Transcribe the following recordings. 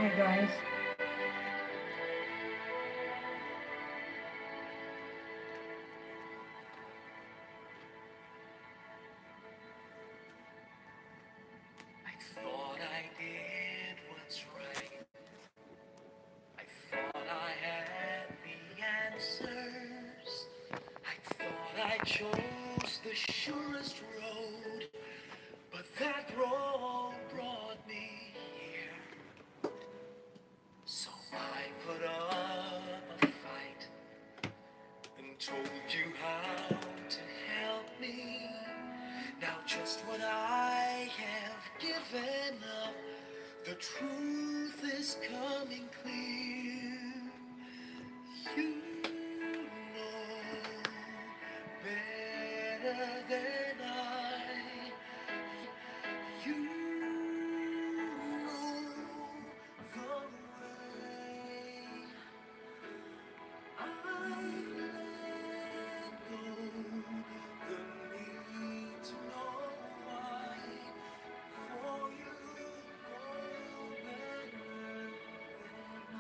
Hi guys. I thought I did what's right. I thought I had the answers. I thought I chose the surest road, but that road brought me here. So I put up a fight and told you how to help me. Now just when I have given up, the truth is coming clear. You know better than I. You know the way. I've let go the need to know why. For you know better than I.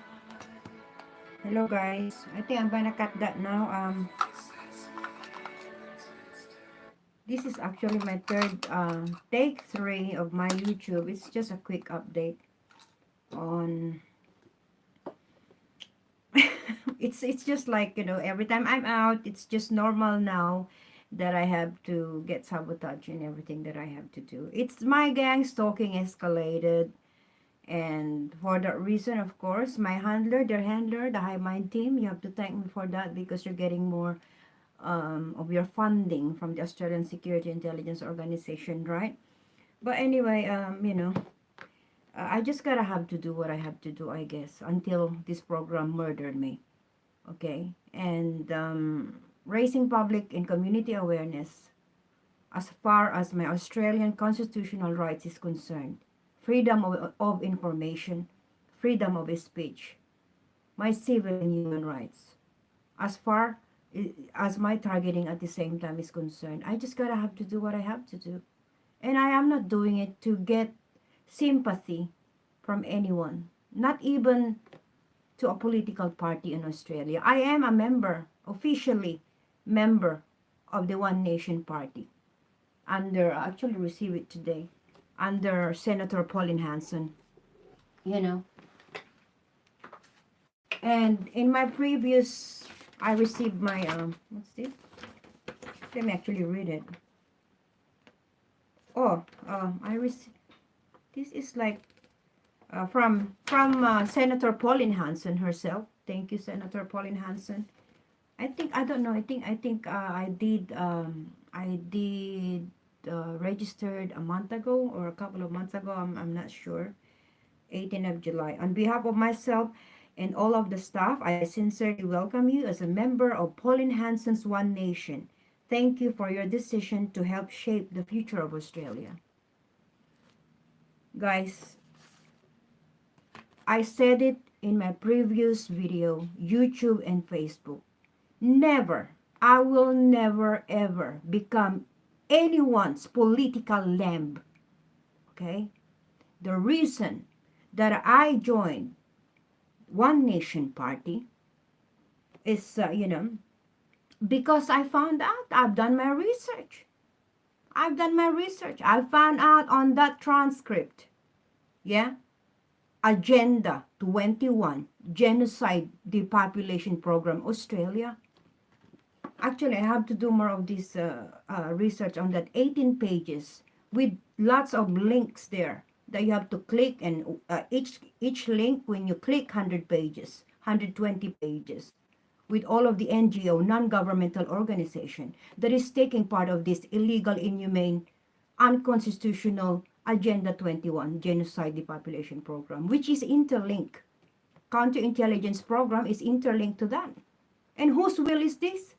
Hello guys. I think I'm gonna cut that now. This is actually my third take 3 of my YouTube. It's just a quick update on it's just like, every time I'm out, it's just normal now that I have to get sabotage in everything that I have to do. It's my gang stalking escalated. And for that reason, of course, my handler, their handler, the High Mind team, you have to thank me for that because you're getting more of your funding from the Australian Security Intelligence Organization, right? But anyway, I just gotta have to do what I have to do, I guess, until this program murdered me, okay? And raising public and community awareness as far as my Australian constitutional rights is concerned, freedom of information, freedom of speech, my civil and human rights. As far as my targeting at the same time is concerned, I just gotta have to do what I have to do. And I am not doing it to get sympathy from anyone, not even to a political party in Australia. I am a member, officially member of the One Nation Party. I actually received it today, under Senator Pauline Hanson, you know. And in my previous, I received my, what's this? Let me actually read it. Oh, I received, this is like from Senator Pauline Hanson herself. Thank you, Senator Pauline Hanson. I don't know. I did registered a month ago or a couple of months ago. I'm not sure. 18th of July. On behalf of myself and all of the staff, I sincerely welcome you as a member of Pauline Hanson's One Nation. Thank you for your decision to help shape the future of Australia. Guys, I said it in my previous video, YouTube and Facebook. Never, I will never ever become anyone's political lamb. Okay? The reason that I joined One Nation Party is, because I found out, I've done my research. I found out on that transcript. Yeah? Agenda 21, Genocide Depopulation Program, Australia. Actually, I have to do more of this research on that 18 pages with lots of links there that you have to click, and each link, when you click, 100 pages, 120 pages, with all of the NGO, non-governmental organization that is taking part of this illegal, inhumane, unconstitutional Agenda 21 Genocide Depopulation Program, which is interlinked. Counterintelligence program is interlinked to that. And whose will is this?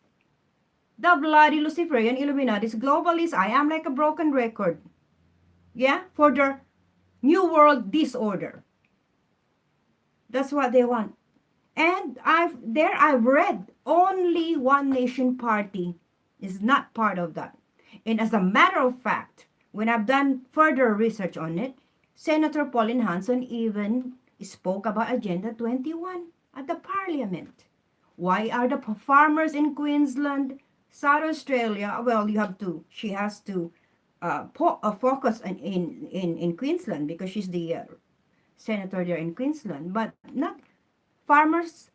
The bloody Luciferian Illuminatis globalists. I am like a broken record. Yeah? For their New World disorder. That's what they want. And I've read only One Nation Party is not part of that. And as a matter of fact, when I've done further research on it, Senator Pauline Hanson even spoke about Agenda 21 at the Parliament. Why are the farmers in Queensland, South Australia, well, she has to focus in Queensland because she's the senator there in Queensland, but not farmers,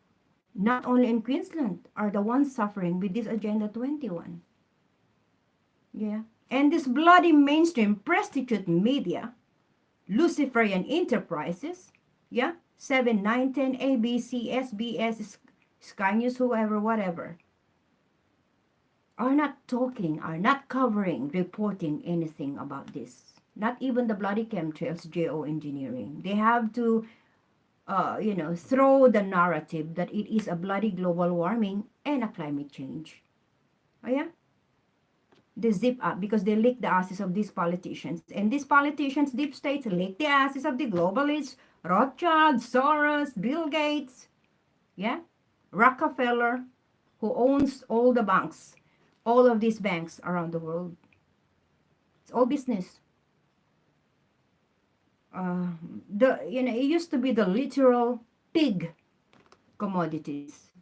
not only in Queensland, are the ones suffering with this Agenda 21. Yeah. And this bloody mainstream prostitute media, Luciferian enterprises, yeah, 7, 9, 10, ABC, SBS, Sky News, whoever, whatever, are not talking, are not covering, reporting anything about this. Not even the bloody chemtrails, geoengineering. They have to, throw the narrative that it is a bloody global warming and a climate change. Oh, yeah? They zip up because they lick the asses of these politicians. And these politicians, deep states, lick the asses of the globalists, Rothschild, Soros, Bill Gates, yeah? Rockefeller, who owns all the banks, all of these banks around the world. It's all business. It used to be the literal pig commodities.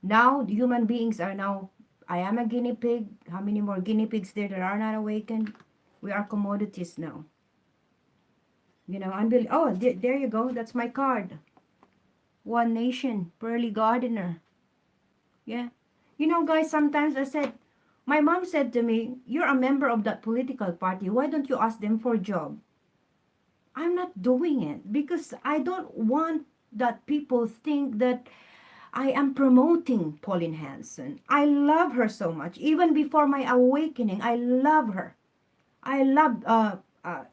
Now the human beings are now, I am a guinea pig. How many more guinea pigs there are not awakened? We are commodities now. Oh, there you go. That's my card. One nation, Pearly Gardener. Yeah. Guys, sometimes my mom said to me, you're a member of that political party. Why don't you ask them for a job? I'm not doing it because I don't want that people think that I am promoting Pauline Hanson. I love her so much. Even before my awakening, I love her. I love, I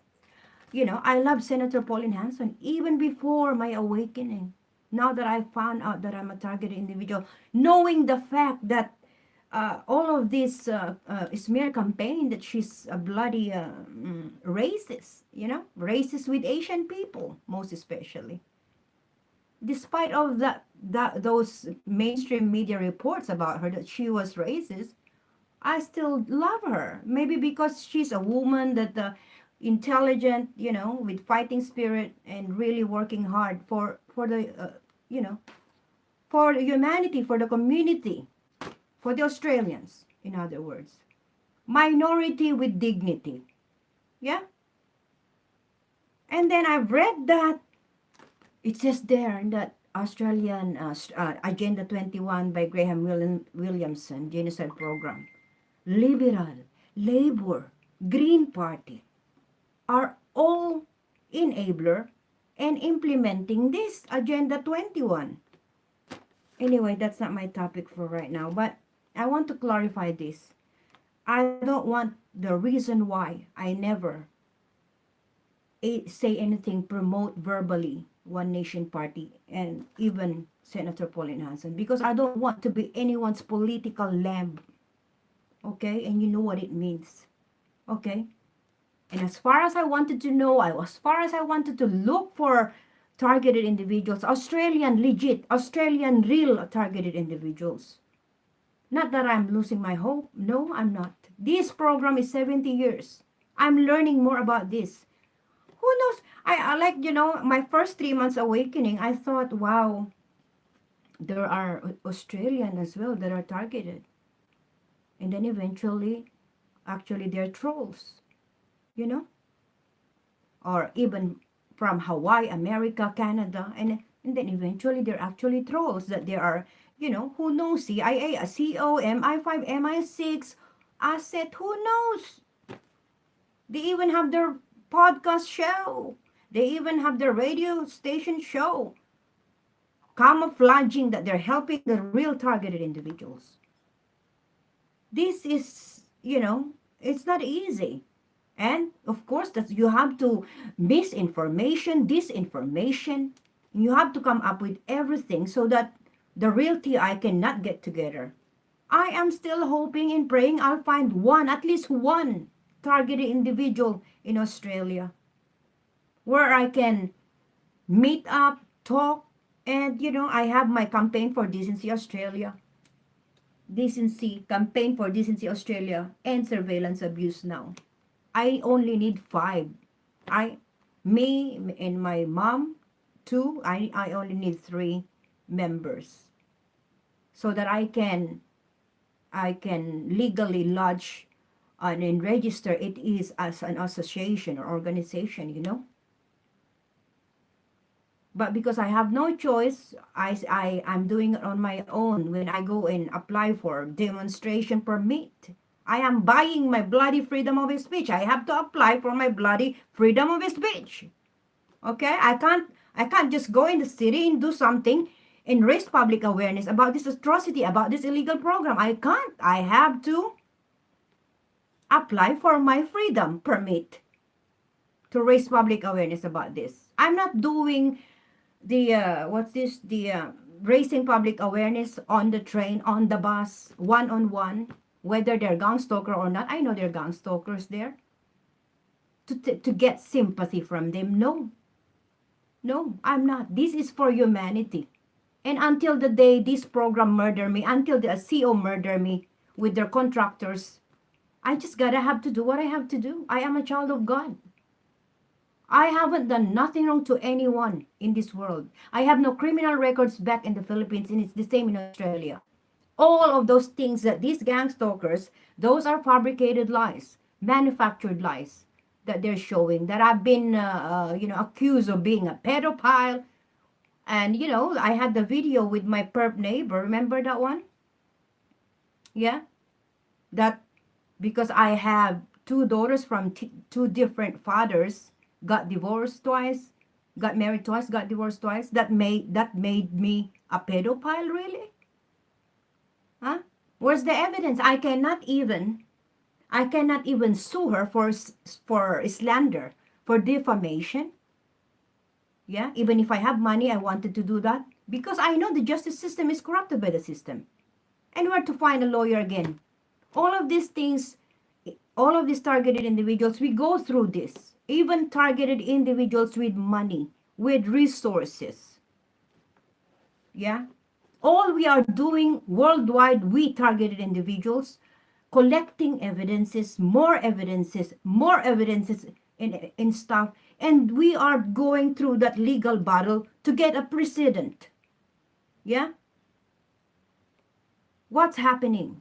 love Senator Pauline Hanson even before my awakening. Now that I found out that I'm a targeted individual, knowing the fact that all of this smear campaign that she's a bloody racist, racist with Asian people, most especially. Despite of those mainstream media reports about her that she was racist, I still love her. Maybe because she's a woman that intelligent, with fighting spirit and really working hard for the for humanity, for the community, for the Australians, in other words. Minority with dignity. Yeah? And then I've read that it says there in that Australian Agenda 21 by Graham Williamson, Genocide Program. Liberal, Labour, Green Party are all enabler and implementing this Agenda 21. Anyway, that's not my topic for right now, but I want to clarify this. I don't want the reason why I never say anything, promote verbally One Nation Party and even Senator Pauline Hanson, because I don't want to be anyone's political lamb. Okay? And you know what it means. Okay? And as far as I wanted to know, as far as I wanted to look for targeted individuals, Australian legit, Australian real targeted individuals. Not that I'm losing my hope. No, I'm not. This program is 70 years. I'm learning more about this. Who knows? I like, my first 3 months awakening, I thought, wow, there are Australian as well that are targeted. And then eventually, actually, they're trolls, you know? Or even from Hawaii, America, Canada, and then eventually they're actually trolls that there are, who knows, CIA, CO, MI5, MI6, asset, who knows? They even have their podcast show. They even have their radio station show, camouflaging that they're helping the real targeted individuals. This is, it's not easy. And of course, that you have to misinformation, disinformation. You have to come up with everything so that the real TI cannot get together. I am still hoping and praying I'll find one, at least one targeted individual in Australia where I can meet up, talk, and I have my campaign for decency Australia. Decency, campaign for decency Australia and surveillance abuse now. I only need 5. Me and my mom, two. I only need three members so that I can legally lodge and register it is as an association or organization. But because I have no choice, I'm doing it on my own when I go and apply for demonstration permit. I am buying my bloody freedom of speech. I have to apply for my bloody freedom of speech. Okay? I can't just go in the city and do something and raise public awareness about this atrocity, about this illegal program. I can't. I have to apply for my freedom permit to raise public awareness about this. I'm not doing the what's this the raising public awareness on the train, on the bus, one on one, whether they're gang stalker or not. I know they're gang stalkers there, to get sympathy from them. No, no, I'm not. This is for humanity. And until the day this program murder me, until the CO murder me with their contractors, I just gotta have to do what I have to do. I am a child of God. I haven't done nothing wrong to anyone in this world. I have no criminal records back in the Philippines, and it's the same in Australia. All of those things that these gang stalkers, those are fabricated lies, manufactured lies that they're showing. That I've been, accused of being a pedophile. And I had the video with my perp neighbor. Remember that one? Yeah, that because I have two daughters from two different fathers, got divorced twice, got married twice, got divorced twice. That made me a pedophile, really? Huh? Where's the evidence? I cannot even sue her for slander, for defamation. Yeah, even if I have money, I wanted to do that because I know the justice system is corrupted by the system. And where to find a lawyer again? All of these things, all of these targeted individuals, we go through this. Even targeted individuals with money, with resources. Yeah? All we are doing worldwide, we targeted individuals, collecting evidences, more evidences in stuff. And we are going through that legal battle to get a precedent. Yeah? What's happening?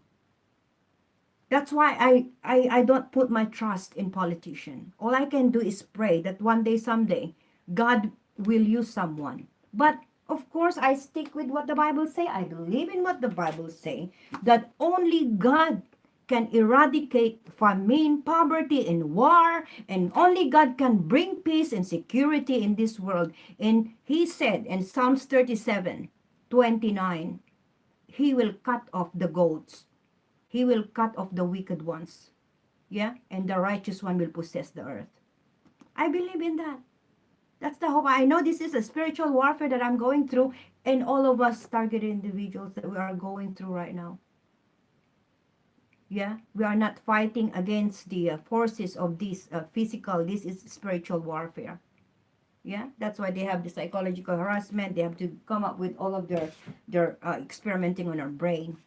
That's why I don't put my trust in politicians. All I can do is pray that one day, someday, God will use someone. But of course, I stick with what the Bible say. I believe in what the Bible say, that only God can eradicate famine, poverty, and war, and only God can bring peace and security in this world. And He said in Psalms 37:29, He will cut off the goats. He will cut off the wicked ones. Yeah? And the righteous one will possess the earth. I believe in that. That's the hope. I know this is a spiritual warfare that I'm going through, and all of us targeted individuals that we are going through right now. Yeah? We are not fighting against the forces of this physical. This is spiritual warfare. Yeah? That's why they have the psychological harassment. They have to come up with all of their experimenting on our brain.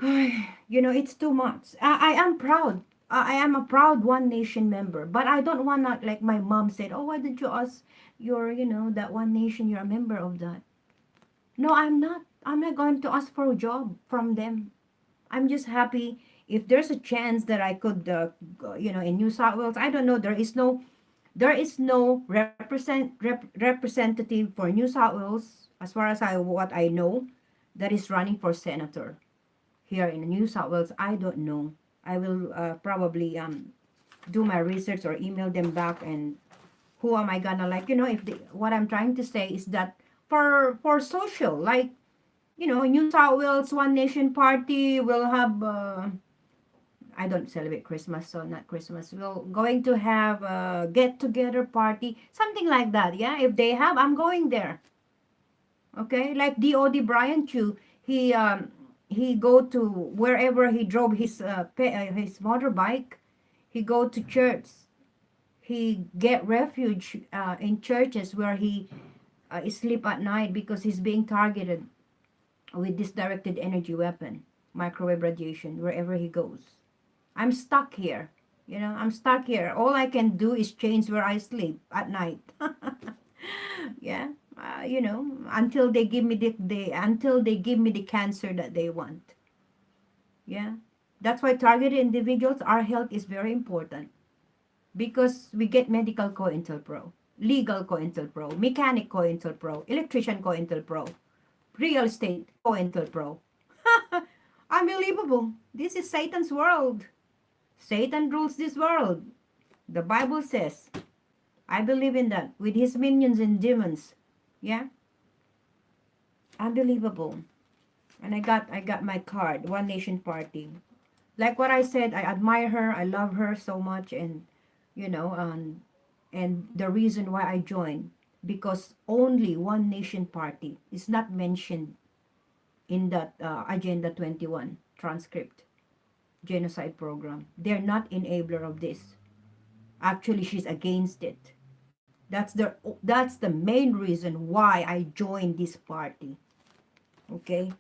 It's too much. I am proud. I am a proud One Nation member, but I don't want to, like my mom said, oh, why did you ask that One Nation, you're a member of that? No, I'm not. I'm not going to ask for a job from them. I'm just happy if there's a chance that I could, in New South Wales. I don't know. There is no representative for New South Wales, as far as what I know, that is running for senator here in New South Wales. I don't know. I will probably do my research or email them back. And who am I gonna, if what I'm trying to say is that for social, like, New South Wales One Nation Party will have I don't celebrate Christmas, so not Christmas. We're going to have a get together party, something like that. Yeah, if they have, I'm going there. Okay, like D.O.D. Brian Chu, he go to wherever he drove his motorbike. He go to church. He get refuge in churches where he sleep at night because he's being targeted with this directed energy weapon, microwave radiation, wherever he goes. I'm stuck here. I'm stuck here. All I can do is change where I sleep at night. Yeah, until they give me until they give me the cancer that they want. Yeah, that's why targeted individuals, our health is very important because we get medical COINTELPRO, legal COINTELPRO, mechanic COINTELPRO, electrician COINTELPRO, real estate COINTELPRO. Unbelievable. This is Satan's world. Satan rules this world. The Bible says, I believe in that, with his minions and demons. Yeah, unbelievable. And I got my card, One Nation Party. Like what I said, I admire her, I love her so much, and you know, and the reason why I joined, because only One Nation Party is not mentioned in that Agenda 21 transcript genocide program. They're not enabler of this. Actually, she's against it. That's the main reason why I joined this party. Okay,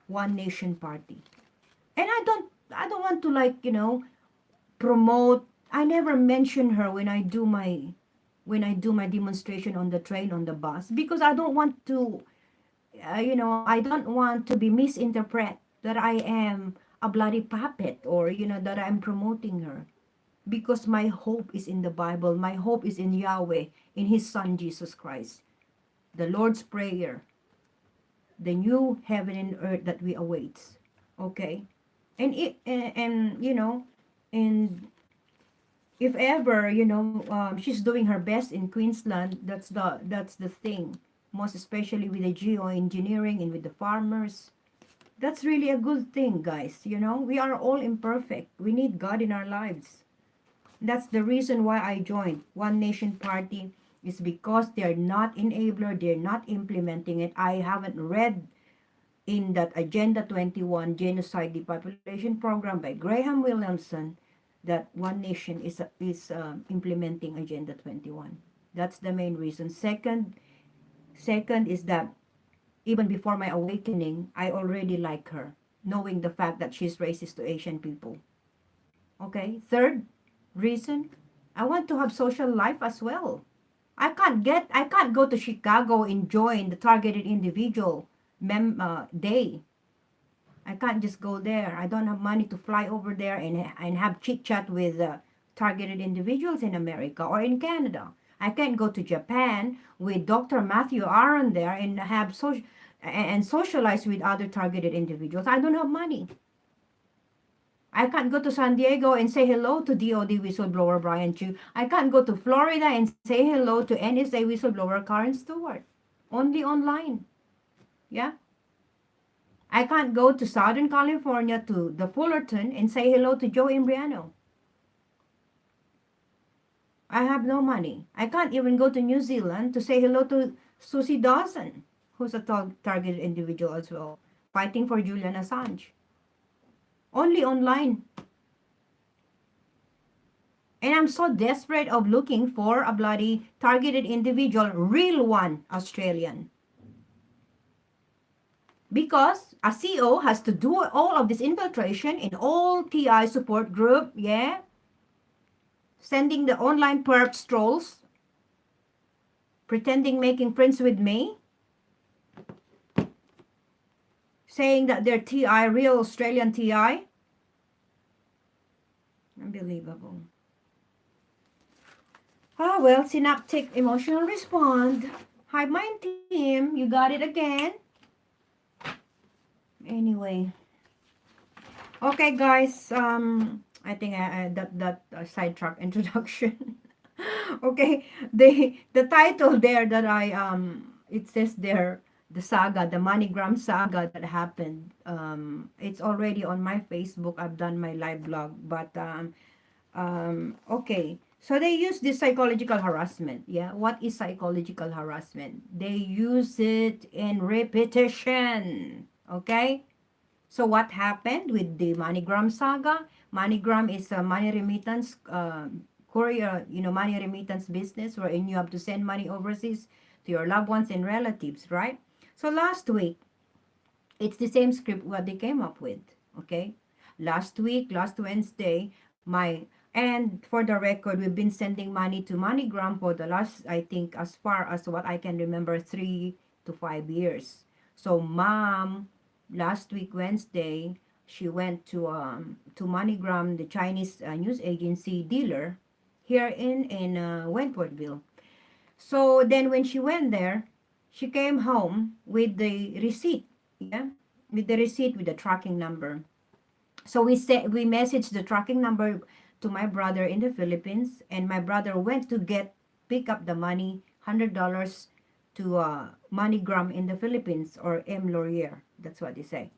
One Nation Party. And I don't want to, like, promote. I never mention her when I do my demonstration on the train, on the bus, because I don't want to, I don't want to be misinterpreted that I am a bloody puppet, or that I'm promoting her, because my hope is in the Bible. My hope is in Yahweh, in his son Jesus Christ. The Lord's prayer, the new heaven and earth that we await. Okay? And if ever, she's doing her best in Queensland, that's the thing. Most especially with the geoengineering and with the farmers. That's really a good thing, guys. We are all imperfect. We need God in our lives. That's the reason why I joined One Nation Party, is because they're not enabler, they're not implementing it. I haven't read in that Agenda 21 Genocide Depopulation Program by Graham Williamson that One Nation is implementing Agenda 21. That's the main reason. Second is that even before my awakening, I already like her, knowing the fact that she's racist to Asian people. Okay. Third reason, I want to have social life as well. I can't go to Chicago and join the targeted individual day. I can't just go there. I don't have money to fly over there and have chit chat with targeted individuals in America or in Canada. I can't go to Japan with Dr. Matthew Aaron there and have and socialize with other targeted individuals. I don't have money. I can't go to San Diego and say hello to DOD whistleblower Brian Chu. I can't go to Florida and say hello to NSA whistleblower Karen Stewart. Only online. Yeah. I can't go to Southern California to the Fullerton and say hello to Joe Imbriano. I have no money. I can't even go to New Zealand to say hello to Susie Dawson, who's a targeted individual as well, fighting for Julian Assange. Only online. And I'm so desperate of looking for a bloody targeted individual, real one, Australian. Because a CO has to do all of this infiltration in all TI support group, yeah? Sending the online perp strolls, pretending making friends with me, saying that they're TI, real Australian TI. Unbelievable. Ah, well, synaptic emotional respond. Hi, mind team. You got it again. Anyway. Okay, guys. I think I that sidetrack introduction. Okay, the title there that it says there, the saga, the MoneyGram saga that happened. It's already on my Facebook. I've done my live blog, but okay. So they use this psychological harassment. Yeah, what is psychological harassment? They use it in repetition. Okay. So what happened with the MoneyGram saga? MoneyGram is a money remittance courier, money remittance business wherein you have to send money overseas to your loved ones and relatives, right? So last week, it's the same script what they came up with. Okay, last week, last Wednesday, my And for the record, we've been sending money to MoneyGram for the last, I think, as far as what I can remember, 3 to 5 years. So mom, last week Wednesday, she went to MoneyGram, the Chinese news agency dealer, here in Wentworthville. So then when she went there, she came home with the receipt, yeah, with the receipt with the tracking number. So we messaged the tracking number to my brother in the Philippines, and my brother went to pick up the money, $100 to MoneyGram in the Philippines, or M Laurier. That's what they say.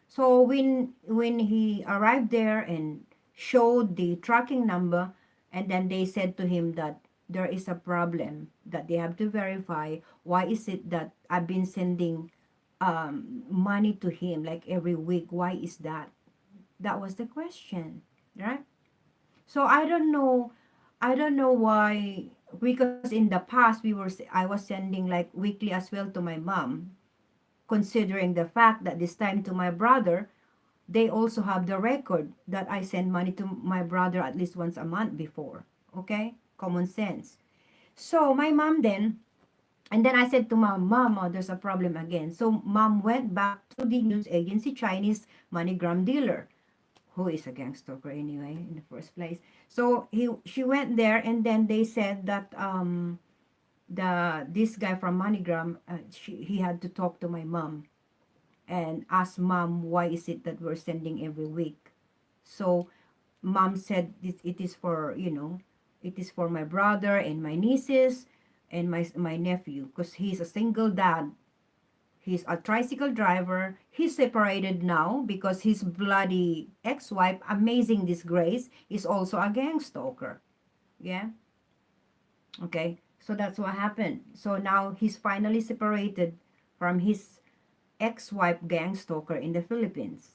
So when he arrived there and showed the tracking number, and then they said to him that there is a problem that they have to verify. Why is it that I've been sending money to him like every week? Why is that? That was the question, right? So I don't know why, because in the past I was sending like weekly as well to my mom, considering the fact that this time to my brother, they also have the record that I send money to my brother at least once a month before. Okay? Common sense. So my mom then, and then I said to mom, Mom, there's a problem again. So mom went back to the news agency, Chinese MoneyGram dealer, who is a gangster anyway in the first place. So she went there, and then they said that the this guy from MoneyGram, he had to talk to my mom and ask mom why is it that we're sending every week. So mom said it is for, it is for my brother and my nieces and my nephew, because he's a single dad. He's a tricycle driver. He's separated now because his bloody ex-wife, amazing disgrace, is also a gang stalker. Yeah. Okay. So that's what happened. So now he's finally separated from his ex-wife gang stalker in the Philippines.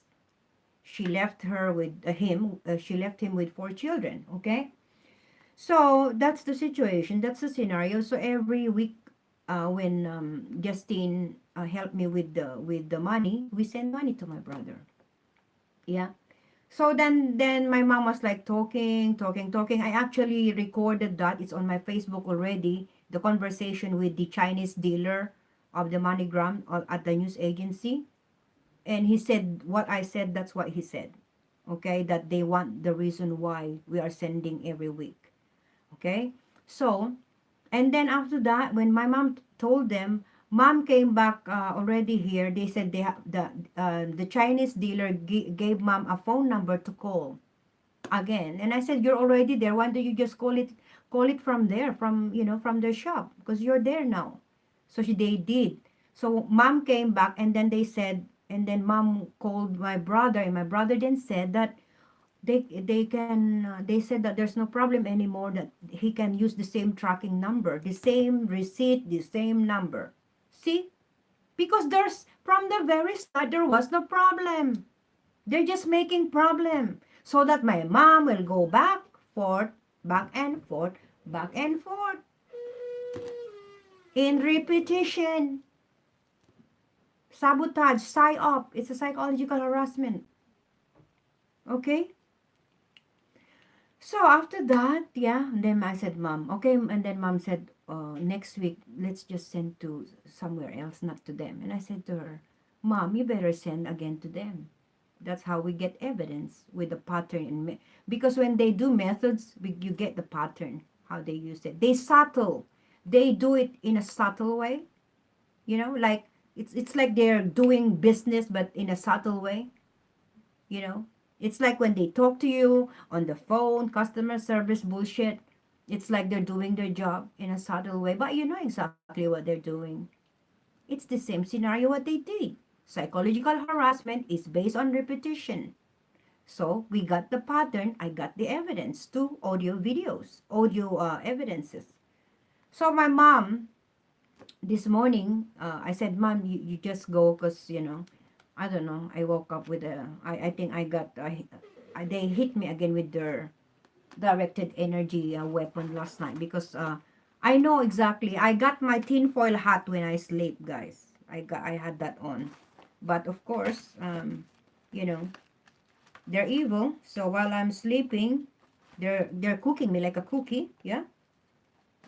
She left her with him. She left him with 4 children. Okay. So that's the situation. That's the scenario. So every week, when Justine helped me with the money, we send money to my brother. Yeah. So then my mom was like talking. I actually recorded that. It's on my Facebook already. The conversation with the Chinese dealer of the MoneyGram at the news agency, and he said what I said. That's what he said. Okay, that they want the reason why we are sending every week. Okay, so and then after that, when my mom told them, mom came back already here. They said the Chinese dealer gave mom a phone number to call again. And I said, you're already there. Why don't you just call it from there, from from their shop, because you're there now. So they did. So mom came back, and then they said, and then mom called my brother, and my brother then said that they said that there's no problem anymore, that he can use the same tracking number, the same receipt, the same number. See, because there's from the very start there was no problem. They're just making problem so that my mom will go forth back and forth, back and forth in repetition. Sabotage, psyop, it's a psychological harassment. Okay. So after that, yeah, and then I said, Mom, okay, and then Mom said, next week, let's just send to somewhere else, not to them. And I said to her, Mom, you better send again to them. That's how we get evidence with the pattern. Because when they do methods, you get the pattern, how they use it. They subtle. They do it in a subtle way, like it's like they're doing business, but in a subtle way. You know, it's like when they talk to you on the phone, customer service bullshit. It's like they're doing their job in a subtle way, but you know exactly what they're doing. It's the same scenario what they did. Psychological harassment is based on repetition. So we got the pattern. I got the evidence, two audio videos, audio evidences. So my mom this morning, I said, Mom, you just go, because, I don't know. I woke up with I think I got, they hit me again with their directed energy weapon last night, because I know exactly. I got my tinfoil hat when I sleep, guys. I had that on. But of course, you know, they're evil. So while I'm sleeping, They're cooking me like a cookie, yeah.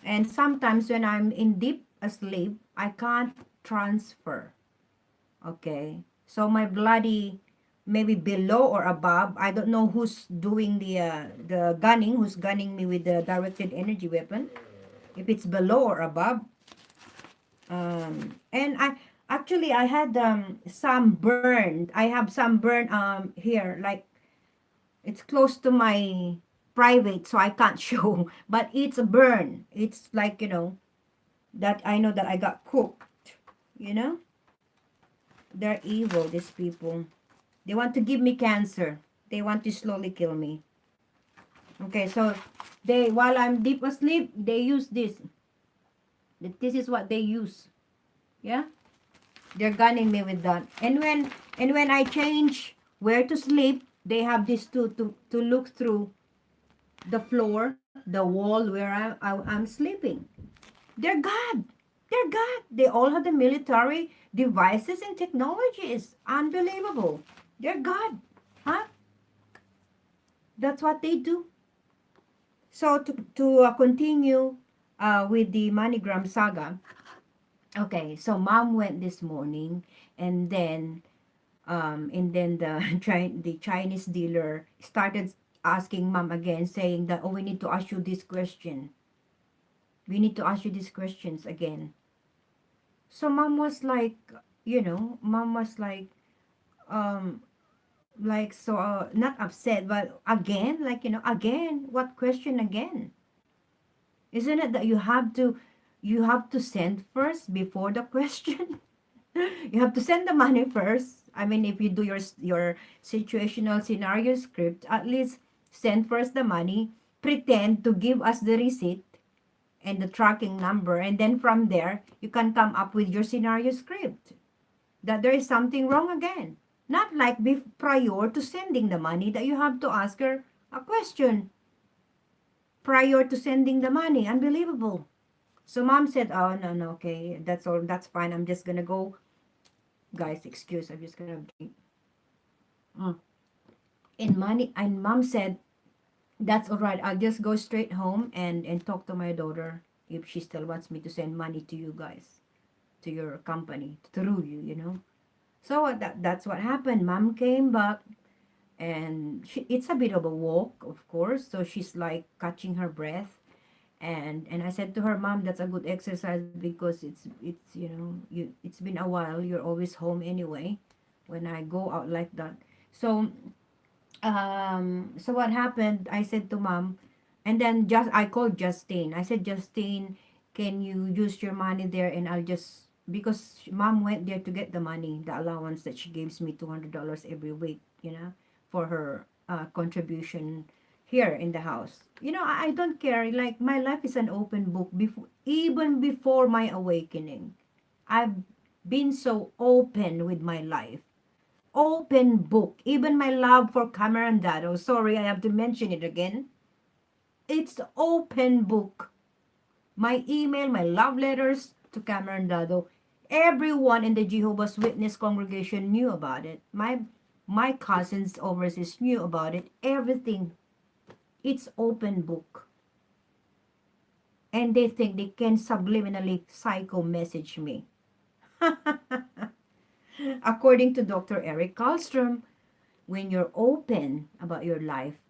And sometimes when I'm in deep asleep, I can't transfer. Okay. So my bloody maybe below or above. I don't know who's doing the gunning, who's gunning me with the directed energy weapon. If it's below or above. And I had some burned. I have some burn here, like it's close to my private, so I can't show. But it's a burn. It's like, that I know that I got cooked. You know? They're evil, these people. They want to give me cancer. They want to slowly kill me. Okay, so they while I'm deep asleep, they use this. This is what they use. Yeah? They're gunning me with that. And when I change where to sleep, they have this to look through the floor, the wall where I'm sleeping. They're God. They're God. They all have the military devices and technologies. Unbelievable. They're God. Huh? That's what they do. So to continue with the MoneyGram saga. Okay, so mom went this morning, and then the Chinese dealer started asking mom again, saying that, oh, we need to ask you this question. We need to ask you these questions again. So mom was like, mom was um, like so not upset, but again, like again, what question again? Isn't it that you have to send first before the question? You have to send the money first. I mean, if you do your situational scenario script, at least send first the money, pretend to give us the receipt and the tracking number, and then from there you can come up with your scenario script. That there is something wrong again. Not like prior to sending the money that you have to ask her a question prior to sending the money. Unbelievable. So mom said, "Oh, no, no, okay, that's all. That's fine. I'm just gonna go, guys. Excuse. I'm just gonna drink." Mm. And mom said, "That's all right. I'll just go straight home and talk to my daughter if she still wants me to send money to you guys, to your company, through you, you know." So that's what happened. Mom came back, and it's a bit of a walk, of course. So she's like catching her breath, and I said to her, "Mom, that's a good exercise because it's been a while. You're always home anyway. When I go out like that." So so what happened? I said to mom, and then just I called Justine. I said, "Justine, can you use your money there, and I'll just." Because mom went there to get the money, the allowance that she gives me $200 every week, for her contribution here in the house. I don't care. Like, my life is an open book. Even before my awakening, I've been so open with my life. Open book. Even my love for Cameron Dado. Sorry, I have to mention it again. It's open book. My email, my love letters to Cameron Dado. Everyone in the Jehovah's Witness congregation knew about it. My cousins overseas knew about it. Everything. It's open book. And they think they can subliminally psycho message me. According to Dr. Eric Karlstrom, when you're open about your life,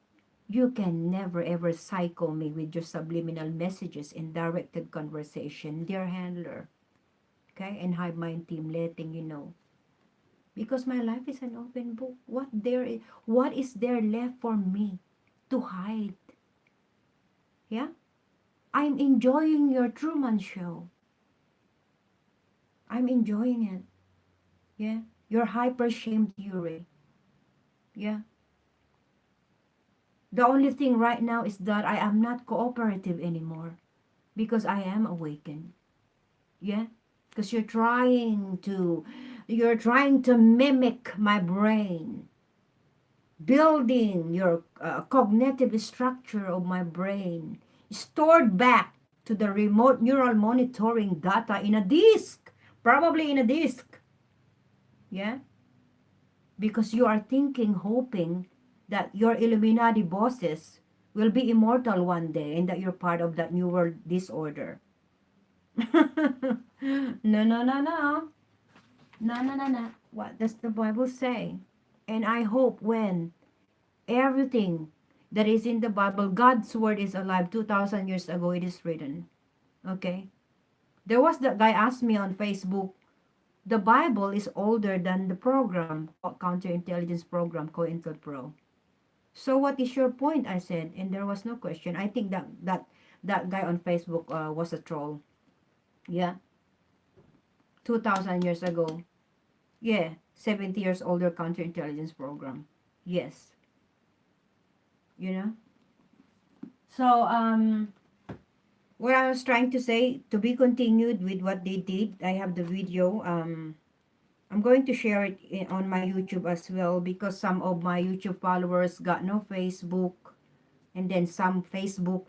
you can never ever psycho me with your subliminal messages and directed conversation, dear handler. Okay? And Hive Mind team letting you know. Because my life is an open book. What is there left for me to hide? Yeah? I'm enjoying your Truman Show. I'm enjoying it. Yeah? Your hyper shame theory. Yeah? The only thing right now is that I am not cooperative anymore because I am awakened. Yeah? Because you're trying to mimic my brain, building your cognitive structure of my brain, stored back to the remote neural monitoring data in a disk, probably in a disk. Yeah? Because you are thinking, hoping that your Illuminati bosses will be immortal one day and that you're part of that new world disorder. No, no, no, no. No, no, no, no. What does the Bible say? And I hope when everything that is in the Bible, God's word is alive 2,000 years ago, it is written. Okay? There was that guy asked me on Facebook, the Bible is older than the program, counterintelligence program, COINTELPRO. So what is your point? I said, and there was no question. I think that guy on Facebook was a troll. Yeah, 2,000 years ago. Yeah, 70 years older counterintelligence program. Yes, you know. So what I was trying to say, to be continued with what they did. I have the video. I'm going to share it on my YouTube as well because some of my YouTube followers got no Facebook, and then some Facebook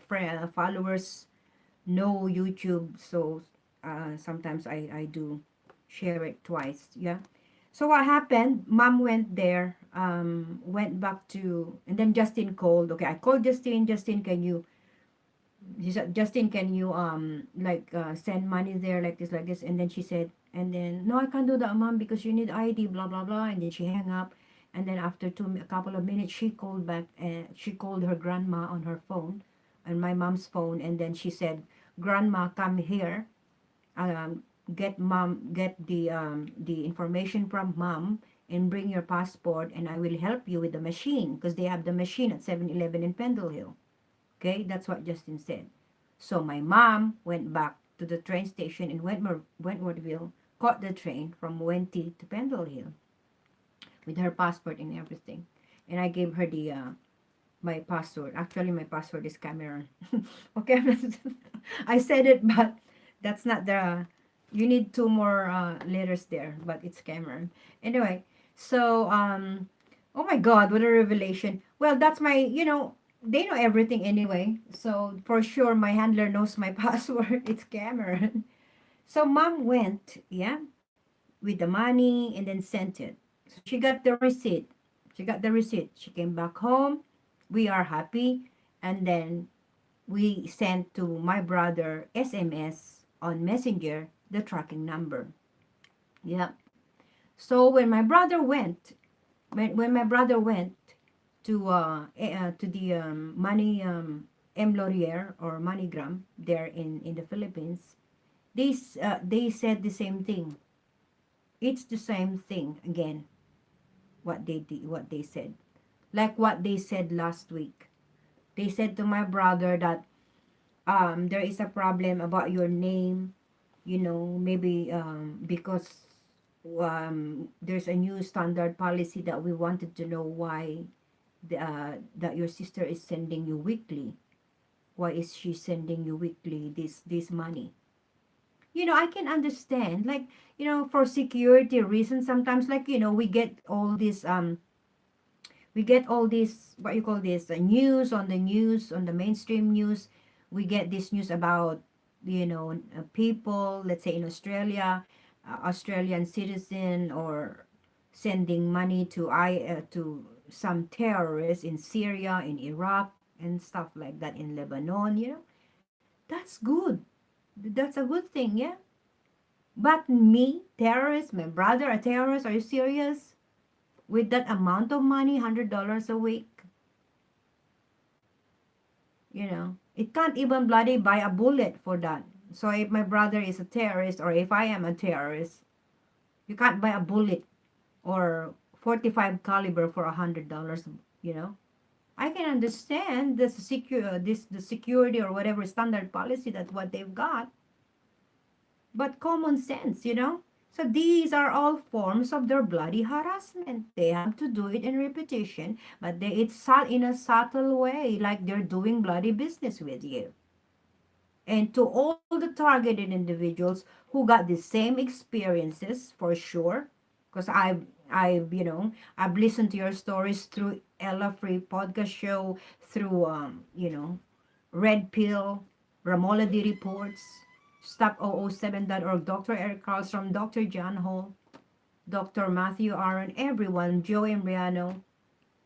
followers no YouTube. So sometimes I do share it twice. Yeah. So what happened? Mom went there, went back to, and then Justin called. Okay, I called Justin. Justin, can you? He said, Justin, can you like send money there like this? And then she said, and then no, I can't do that, Mom, because you need ID, blah blah blah. And then she hung up. And then after a couple of minutes, she called back. And she called her grandma on her phone, on my mom's phone. And then she said, Grandma, come here. Um, get the information from mom and bring your passport, and I will help you with the machine because they have the machine at 7-Eleven in Pendle Hill. Okay, that's what Justin said. So my mom went back to the train station in Wentworthville, caught the train from Wentworth to Pendle Hill with her passport and everything. And I gave her the my password. Actually, my password is Cameron. Okay, I said it, but that's not the. You need two more letters there, but it's Cameron. Anyway, so oh my God, what a revelation! Well, that's my, they know everything anyway. So for sure, my handler knows my password. It's Cameron. So mom went, yeah, with the money and then sent it. So she got the receipt. She got the receipt. She came back home. We are happy. And then we sent to my brother SMS on Messenger the tracking number. Yeah. So when my brother went, when my brother went to the money M Laurier or MoneyGram there in the Philippines, they said the same thing. It's the same thing again. What they did, what they said, like what they said last week. They said to my brother that there is a problem about your name, maybe because there's a new standard policy that we wanted to know why that your sister is sending you weekly. Why is she sending you weekly this money? I can understand, like, for security reasons sometimes, like, we get all this, what you call this, news on the mainstream news. We get this news about, people, let's say in Australia, Australian citizen, or sending money to some terrorists in Syria, in Iraq, and stuff like that, in Lebanon. That's good. That's a good thing, yeah. But me, terrorist, my brother, a terrorist, are you serious? With that amount of money, $100 a week, it can't even bloody buy a bullet for that. So if my brother is a terrorist, or if I am a terrorist, you can't buy a bullet or 45 caliber for $100. You know, I can understand the security or whatever standard policy that what they've got, but common sense, So these are all forms of their bloody harassment. They have to do it in repetition, but it's in a subtle way, like they're doing bloody business with you. And to all the targeted individuals who got the same experiences, for sure, because I've listened to your stories through Ella Free podcast show, through Red Pill, Ramoladi Reports, Stop007.org, Dr. Eric Carlstrom, Dr. John Hall, Dr. Matthew Aaron, everyone, Joe Embriano.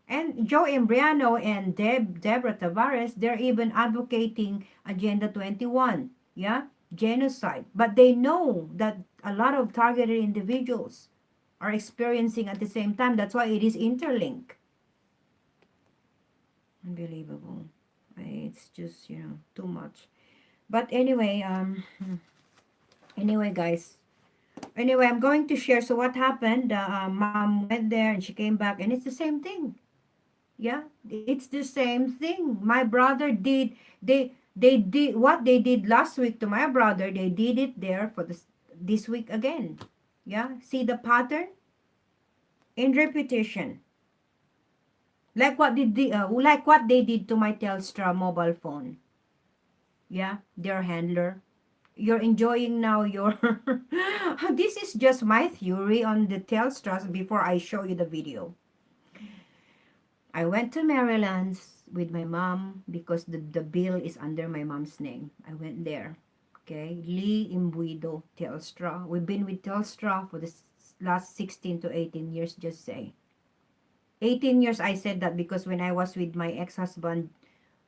And Joe Embriano and Deborah Tavares, they're even advocating Agenda 21, yeah, genocide. But they know that a lot of targeted individuals are experiencing at the same time. That's why it is interlinked. Unbelievable. It's just, too much. But anyway, anyway, guys. Anyway, I'm going to share. So what happened? Mom went there and she came back, and it's the same thing. Yeah, it's the same thing. My brother did. They did what they did last week to my brother. They did it there for this week again. Yeah, see the pattern in repetition. Like what they did to my Telstra mobile phone. Yeah, their handler. You're enjoying now your. This is just my theory on the Telstra before I show you the video. I went to Maryland's with my mom because the bill is under my mom's name. I went there. Okay. Lee Imbuido, Telstra. We've been with Telstra for the last 16 to 18 years, just say. 18 years, I said that because when I was with my ex-husband,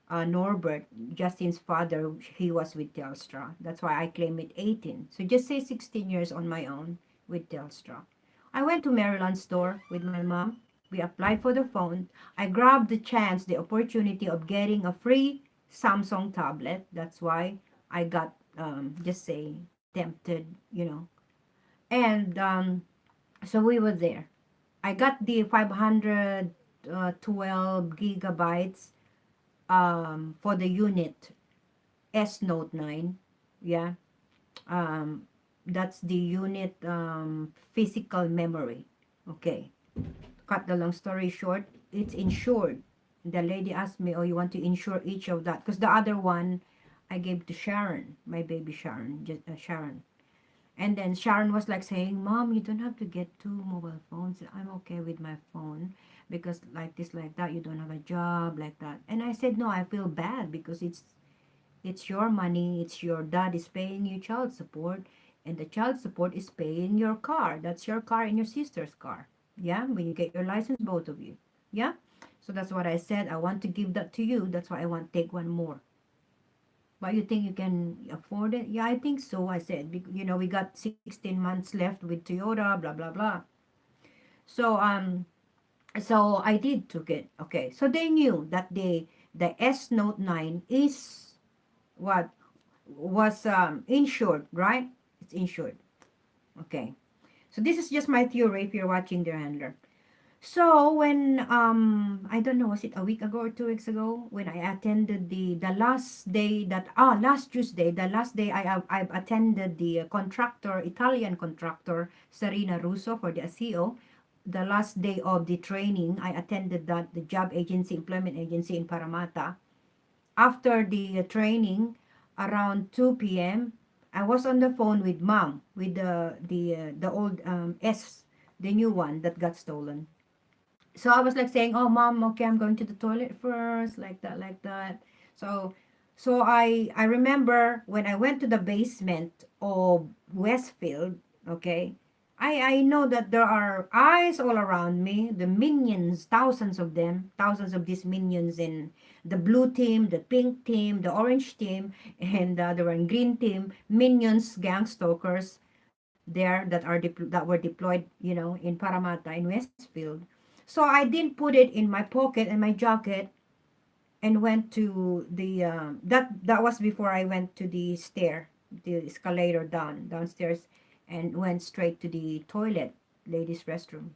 Norbert, Justin's father, he was with Telstra. That's why I claim it 18. So just say 16 years on my own with Telstra. I went to Maryland store with my mom. We applied for the phone. I grabbed the chance, the opportunity of getting a free Samsung tablet. That's why I got, just say, tempted. And so we were there. I got the 512 gigabytes for the unit S Note 9. Yeah. Um, that's the unit physical memory. Okay. Cut the long story short, it's insured. The lady asked me, "Oh, you want to insure each of that?" Because the other one I gave to Sharon, my baby Sharon, just Sharon. And then Sharon was like saying, "Mom, you don't have to get two mobile phones. I'm okay with my phone because like this, like that, you don't have a job, like that." And I said, "No, I feel bad because it's your money. It's your dad is paying you child support, and the child support is paying your car. That's your car and your sister's car. Yeah, when you get your license, both of you. Yeah." So that's what I said. I want to give that to you. That's why I want to take one more. But you think you can afford it? Yeah, I think so. I said, we got 16 months left with Toyota, blah blah blah. So so I did took it. Okay, so they knew that the S Note 9 is what was insured, right? It's insured. Okay. So this is just my theory if you're watching their handler. So when I don't know, was it a week ago or 2 weeks ago when I attended the last day that last Tuesday, the last day I've attended the contractor, Italian contractor Serena Russo for the ASEO. The last day of the training, I attended that the job agency, employment agency in Paramata. After the training, around 2 p.m., I was on the phone with mom with the old the new one that got stolen. So I was like saying, "Oh, mom, okay, I'm going to the toilet first," like that, like that. So, so I remember when I went to the basement of Westfield. Okay, I know that there are eyes all around me. The minions, thousands of them, thousands of these minions in the blue team, the pink team, the orange team, and the other one green team. Minions, gang stalkers there that were deployed, in Paramata in Westfield. So I didn't put it in my pocket and my jacket and went to the that was before I went to the escalator downstairs, and went straight to the toilet, ladies' restroom.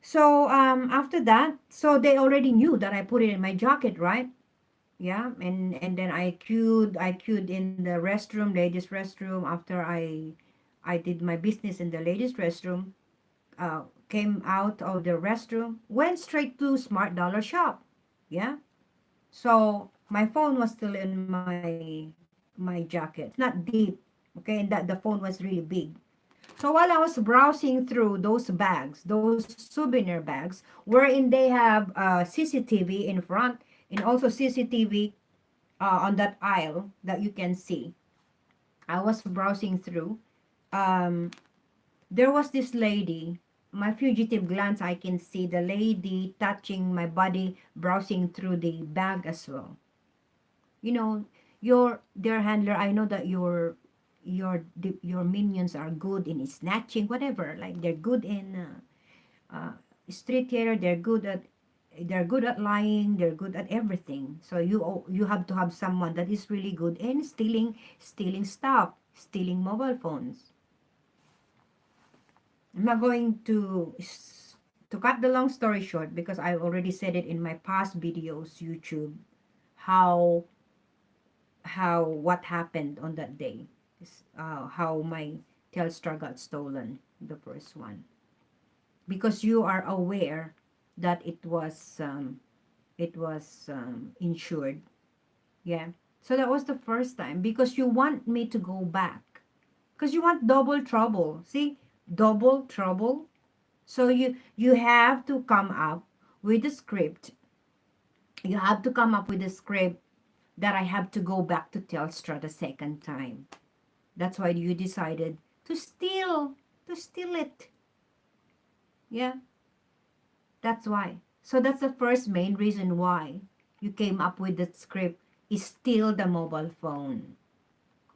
So after that, so they already knew that I put it in my jacket, right? Yeah, and then I queued in the restroom, ladies' restroom. After I did my business in the ladies' restroom, came out of the restroom, went straight to Smart Dollar Shop. Yeah. So my phone was still in my jacket. It's not deep. Okay, and that the phone was really big. So while I was browsing through those bags, those souvenir bags, wherein they have CCTV in front and also CCTV on that aisle that you can see. I was browsing through. Um, there was this lady. my fugitive glance, I can see the lady touching my body, browsing through the bag as well. You know, your dear handler, I know that your minions are good in snatching, whatever. Like they're good in street theater. They're good at lying. They're good at everything. So you have to have someone that is really good in stealing stuff, stealing mobile phones. I'm not going to cut the long story short because I already said it in my past videos, YouTube, how what happened on that day. How my Telstra got stolen, the first one. Because you are aware that it was insured. Yeah. So that was the first time because you want me to go back. Because you want double trouble. See? Double trouble. So you have to come up with a script. You have to come up with a script that I have to go back to Telstra the second time. That's why you decided to steal it. Yeah, that's why. So that's the first main reason why you came up with that script is steal the mobile phone.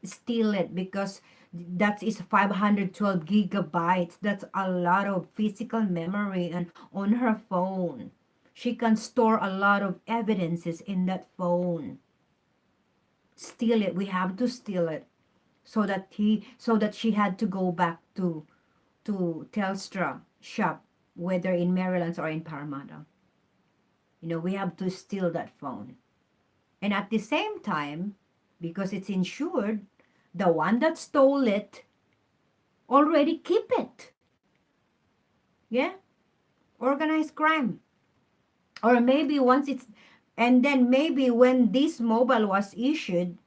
Steal it because that is 512 gigabytes. That's a lot of physical memory and on her phone. She can store a lot of evidences in that phone. Steal it. We have to steal it so that she had to go back to Telstra shop, whether in Maryland or in Parramatta. We have to steal that phone. And at the same time, because it's insured, the one that stole it already keep it. Yeah? Organized crime. Or maybe once it's, and then maybe when this mobile was issued,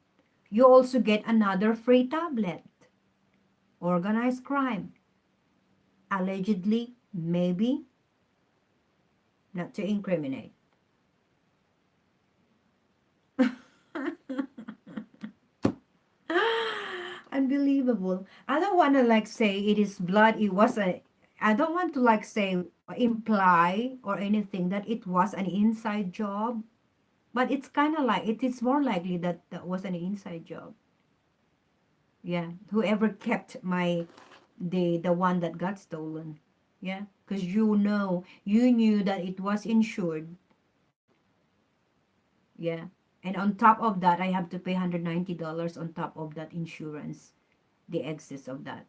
you also get another free tablet. Organized crime. Allegedly, maybe, not to incriminate. Unbelievable. I don't want to like say it is blood. It was a. I don't want to like say imply or anything that it was an inside job, but it's kind of like it is more likely that that was an inside job. Yeah, whoever kept the one that got stolen. Yeah, because you knew that it was insured. Yeah, and on top of that, I have to pay $190 on top of that insurance, the excess of that.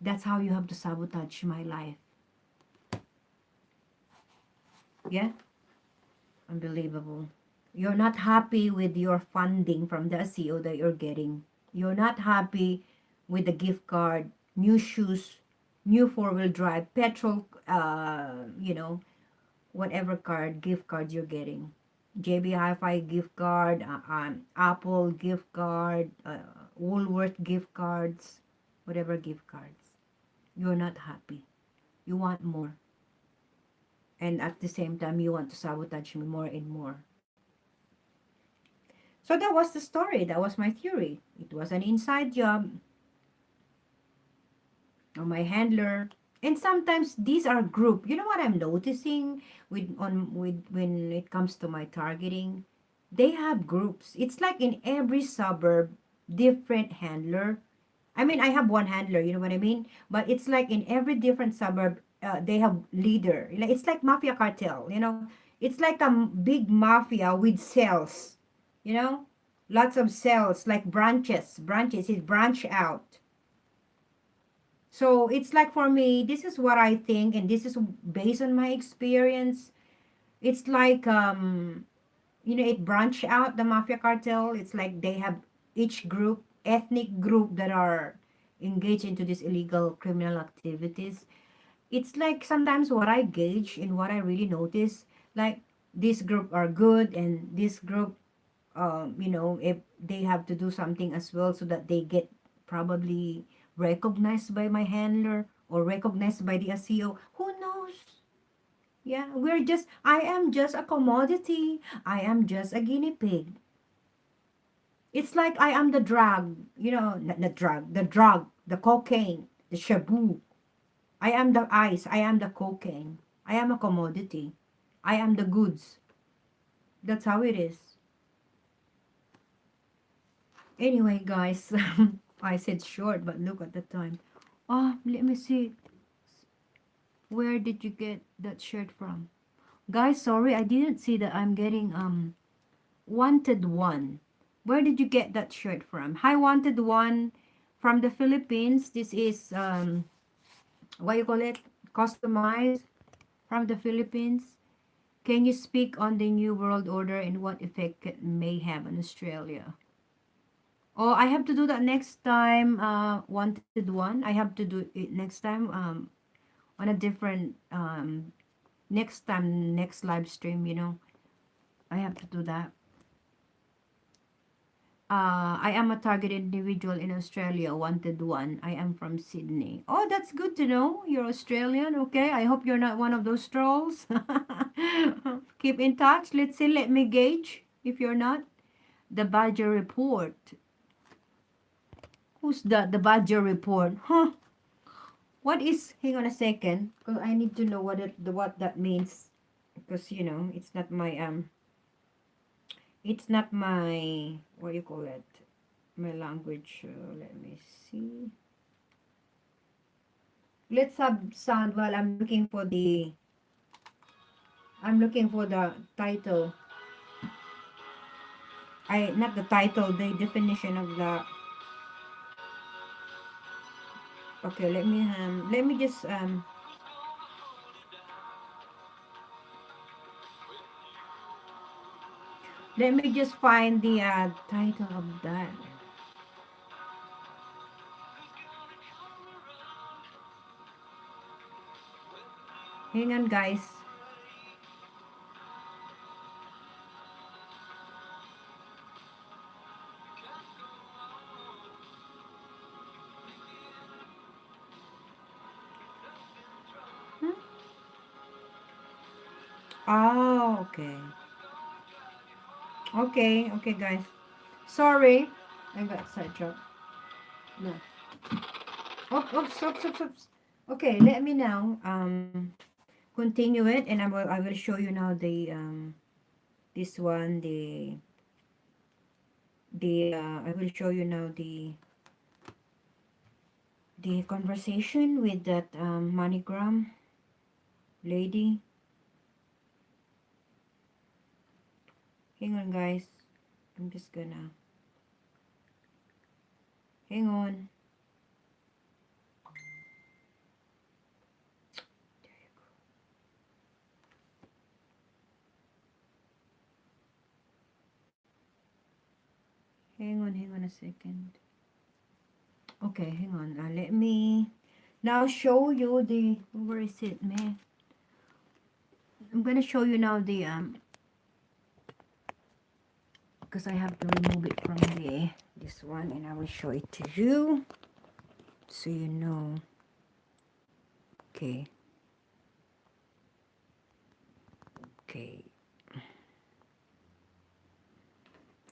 That's how you have to sabotage my life. Yeah, unbelievable. You're not happy with your funding from the SEO that you're getting. You're not happy with the gift card, new shoes, new four-wheel drive, petrol, whatever gift cards you're getting. JB Hi-Fi gift card, Apple gift card, Woolworth gift cards, whatever gift cards. You're not happy. You want more. And at the same time, you want to sabotage me more and more. So that was the story. That was my theory. It was an inside job or my handler. And sometimes these are group. You know what I'm noticing with when it comes to my targeting? They have groups. It's like in every suburb, different handler. I mean, I have one handler, you know what I mean? But it's like in every different suburb, they have leader. It's like mafia cartel. It's like a big mafia with cells, you know? Lots of cells, like branches, it branch out. So it's like for me, this is what I think, and this is based on my experience. It's like it branch out the mafia cartel. It's like they have each group, ethnic group that are engaged into these illegal criminal activities. It's like sometimes what I gauge and what I really notice, like this group are good and this group, if they have to do something as well so that they get probably recognized by my handler or recognized by the SEO. Who knows? Yeah, I am just a commodity. I am just a guinea pig. It's like I am the drug, not the drug, the cocaine, the shabu. I am the ice. I am the cocaine. I am a commodity. I am the goods. That's how it is. Anyway, guys, I said short, but look at the time. Oh, let me see. Where did you get that shirt from? Guys, sorry, I didn't see that I'm getting wanted one. Where did you get that shirt from? Hi, wanted one from the Philippines. This is what you call it? Customized from the Philippines. Can you speak on the New World Order and what effect it may have on Australia? Oh, I have to do that next time. Wanted one. I have to do it next time. On a different next time, next live stream. I have to do that. I am a target individual in Australia, wanted one. I am from Sydney. Oh, that's good to know. You're Australian. Okay. I hope you're not one of those trolls. Keep in touch. Let's see. Let me gauge if you're not. The Badger Report. Who's that? The Badger Report. Huh? What is? Hang on a second, because I need to know what that means. Because it's not my what do you call it? My language. Let me see. Let's have sound while I'm looking for the title. I not the title, the definition of the. Okay, let me just let me just find the title of that. Hang on, guys. Hmm? Oh, okay. Okay, guys. Sorry, I got sidetracked. No. Oops, oops, oops, oops. Okay, let me now continue it, and I will show you now the this one the I will show you now the conversation with that MoneyGram lady. Hang on, guys. I'm just gonna hang on. Hang on a second. Okay, hang on. Let me now show you the where is it, man? I'm gonna show you now the because I have to remove it from the this one, and I will show it to you so you know. Okay, okay.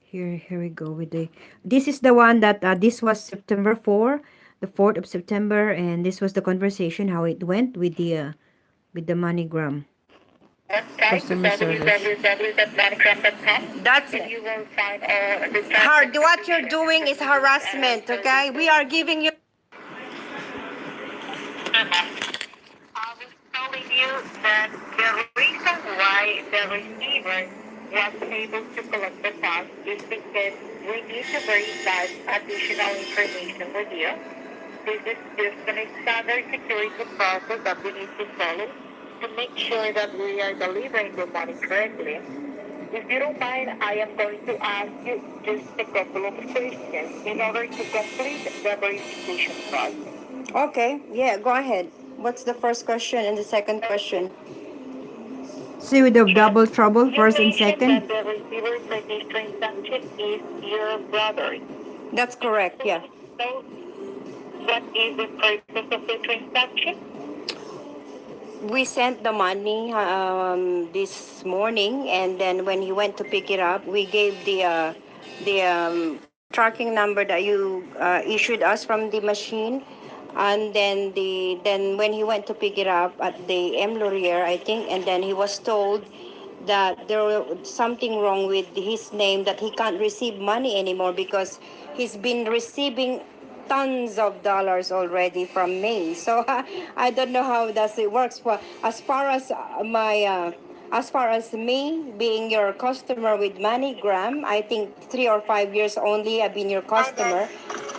Here we go with the. This is the one that this was September 4, the 4th of September, and this was the conversation how it went with the MoneyGram Website customer service. www.moneygram.com. That's And it. you will find all the Hard. What you're doing is harassment. Okay, we are giving you. I was telling you that the reason why the receiver was able to collect the funds is because we need to verify additional information with you. This is just an standard security process that we need to follow to make sure that we are delivering the money correctly. If you don't mind, I am going to ask you just a couple of questions in order to complete the verification process. Okay, yeah, go ahead. What's the first question and the second question? See with the Sure. double trouble, You first and mentioned that second. the receiver for this transaction is your brother. That's correct, yeah. So, what is the purpose of the transaction? We sent the money this morning, and then when he went to pick it up, we gave the tracking number that you issued us from the machine. and then when he went to pick it up at the M. Laurier, I think, and then he was told that there was something wrong with his name, that he can't receive money anymore because he's been receiving tons of dollars already from me. So I don't know how does it works. But as far as as far as me being your customer with MoneyGram, I think 3 or 5 years only I've been your customer.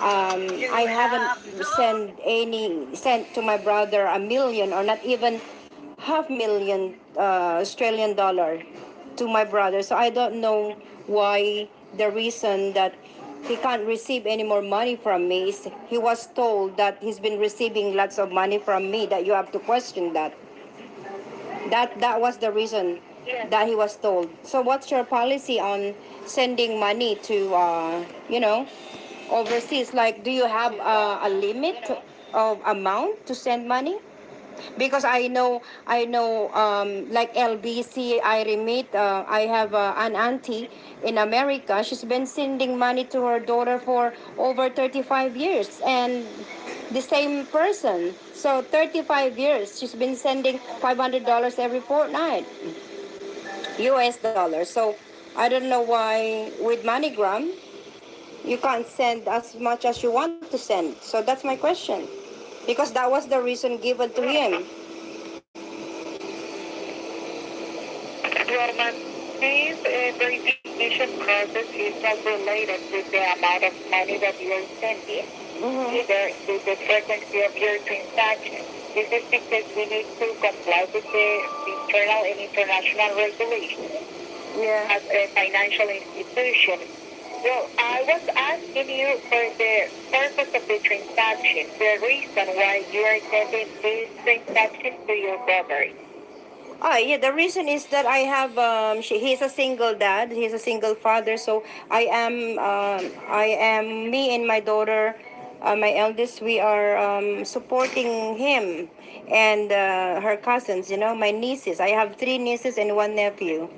I haven't sent to my brother a million, or not even half million Australian dollar to my brother. So I don't know why the reason that he can't receive any more money from me is he was told that he's been receiving lots of money from me, that you have to question that. That was the reason Yes. that he was told. So what's your policy on sending money to overseas? Like, do you have a limit of amount to send money? Because I know like LBC, I remit. I have an auntie in America. She's been sending money to her daughter for over 35 years, and the same person. So 35 years, she's been sending $500 every fortnight, US dollars. So I don't know why with MoneyGram you can't send as much as you want to send. So that's my question, because that was the reason given to him. Well, ma'am, this verification process is not related to the amount of money that you are sending, Mm-hmm. either to the frequency of your transaction. This is because we need to comply with the internal and international regulations Yeah. as a financial institution. Well, I was asking you for the purpose of the transaction, the reason why you are sending this transaction to your brother. Yeah, the reason is that I have he's a single dad, he's a single father, so I am me and my daughter, my eldest, we are supporting him and her cousins, my nieces. I have three nieces and one nephew.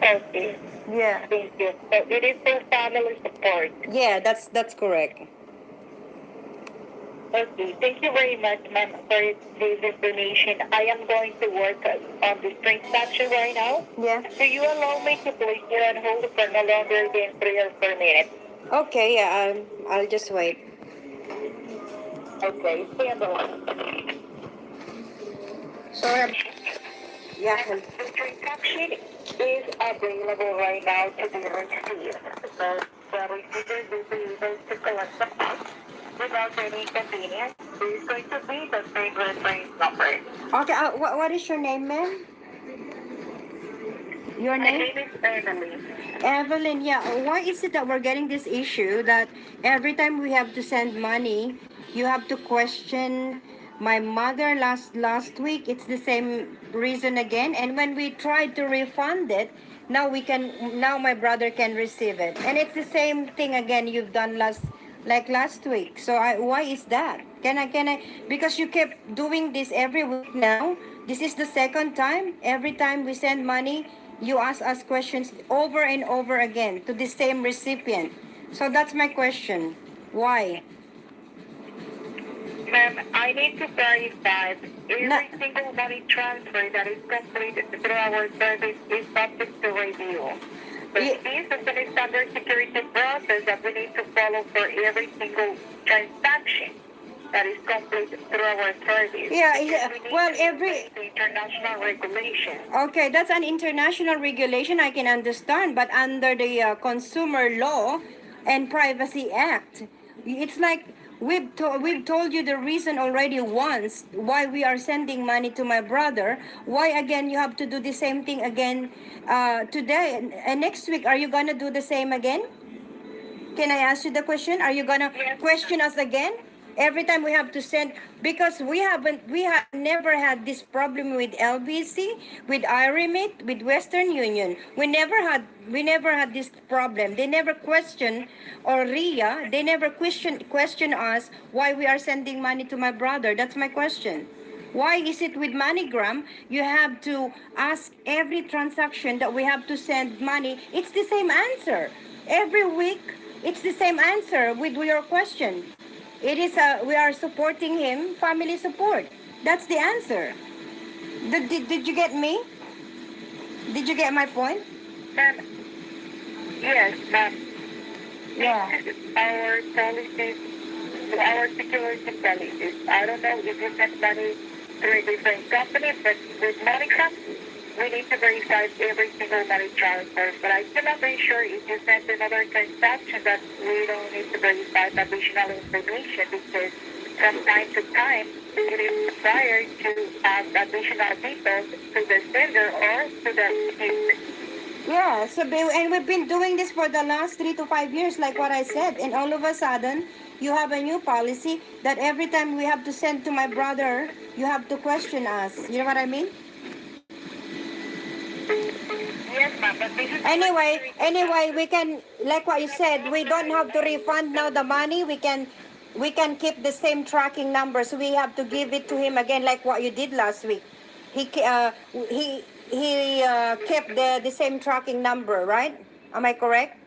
Okay, Yeah. thank you. So it is for family support. Yeah, that's correct. Okay, thank you very much, ma'am, for this information. I am going to work on this transaction right now. Yeah. Do you allow me to place you on hold for no longer than 3 or 4 minutes? Okay, yeah, I'll just wait. Okay, stay on the line. So, yeah. The transaction is available right now to be received. So the receiver will be able to collect the funds without any inconvenience. There is going to be the same reference number. Okay, what is your name, ma'am? Your My name? name is Emily. Evelyn, yeah. Why is it that we're getting this issue that every time we have to send money, you have to question my mother last week? It's the same reason again. And when we tried to refund it, now my brother can receive it. And it's the same thing again you've done last week. So why is that? Can I because you kept doing this every week now. This is the second time. Every time we send money, you ask us questions over and over again to the same recipient. So that's my question. Why? Ma'am, I need to clarify Na, every single money transfer that is completed through our service is subject to review. So y- this is an standard security process that we need to follow for every single transaction that is complete through our service. yeah, Because yeah. we need Well, to every obey the international regulations. okay, that's an international regulation. I can understand, but under the Consumer Law and Privacy Act, it's like we've told you the reason already once why we are sending money to my brother. Why again you have to do the same thing again today and next week? Are you gonna do the same again? Can I ask you the question? Are you gonna Yes, question us again? Every time we have to send, because we have never had this problem with LBC, with iRemit, with Western Union. We never had this problem. They never question, or RIA, they never question us why we are sending money to my brother. That's my question. Why is it with MoneyGram, you have to ask every transaction that we have to send money? It's the same answer. Every week, it's the same answer with your question. It is we are supporting him, family support. That's the answer. Did you get me? Did you get my point? Ma'am, yes, ma'am. Yeah. This is our policies, our security policies. I don't know if you send money to a different company, but with MoneyGram, we need to verify every single money transfer. But I cannot be sure if you send another transaction that we don't need to verify additional information because from time to time it is required to add additional details to the sender or to the receiver. Yeah, and we've been doing this for the last 3 to 5 years, like what I said. And all of a sudden, you have a new policy that every time we have to send to my brother, you have to question us. You know what I mean? Yes, ma'am, but this is our Anyway, security. we can, like what you said, we don't have to refund now the money. We can keep the same tracking number. So we have to give it to him again, like what you did last week. He kept the same tracking number, right? Am I correct?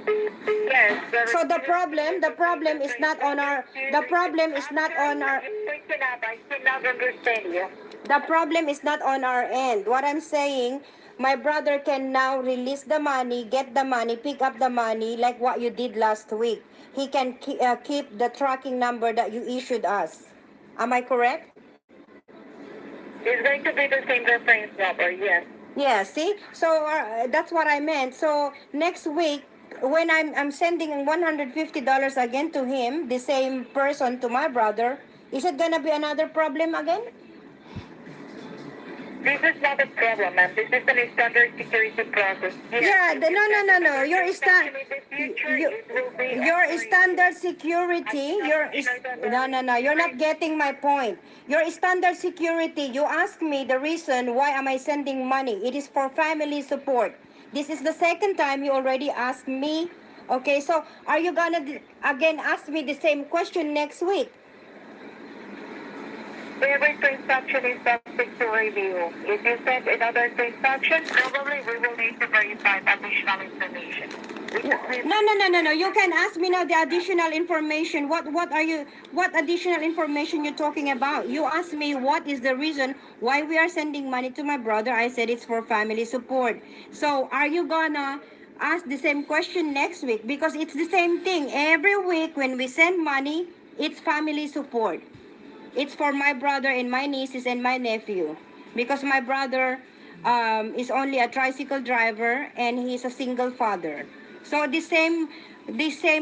Yes, the So the refusal problem, is the the problem is fingerprint. not on our, Excuse the me. problem is I'm not sorry, on ma'am. our, It's breaking up. I cannot understand you. the problem is not on our end. What I'm saying, my brother can now release the money, get the money, pick up the money, like what you did last week. He can keep the tracking number that you issued us. Am I correct? It's going to be the same reference number, yes. Yeah, see? So that's what I meant. So next week, when I'm sending $150 again to him, the same person to my brother, is it gonna be another problem again? This is not a problem, ma'am. This is an standard security process. Yes, Yeah, if you no, no, send no, no. another transaction in the future, You, it will be your under review. standard I security, cannot ensure that the no, no, no. You're receiver. not getting my point. Your standard security. You ask me the reason why am I sending money? It is for family support. This is the second time you already asked me. Okay, so are you gonna again ask me the same question next week? Every transaction is subject to review. If you send another transaction, probably we will need to verify additional information. No, no, no, no, no. You can ask me now the additional information. What additional information you're talking about? You asked me what is the reason why we are sending money to my brother. I said it's for family support. So are you gonna ask the same question next week? Because it's the same thing. Every week when we send money, it's family support. It's for my brother and my nieces and my nephew. Because my brother is only a tricycle driver and he's a single father. So the same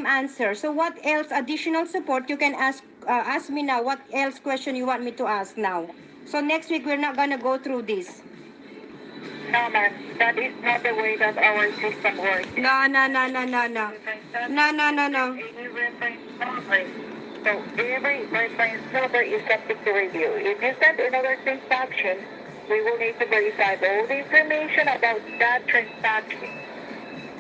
answer. So what else additional support you can ask me now? What else question you want me to ask now? So next week we're not gonna go through this. No, ma'am. That is not the way that our system works. No, no, no, no, no, no. No, no, no, no. Any reference number. So every reference number is subject to review. If you send another transaction, we will need to verify all the information about that transaction.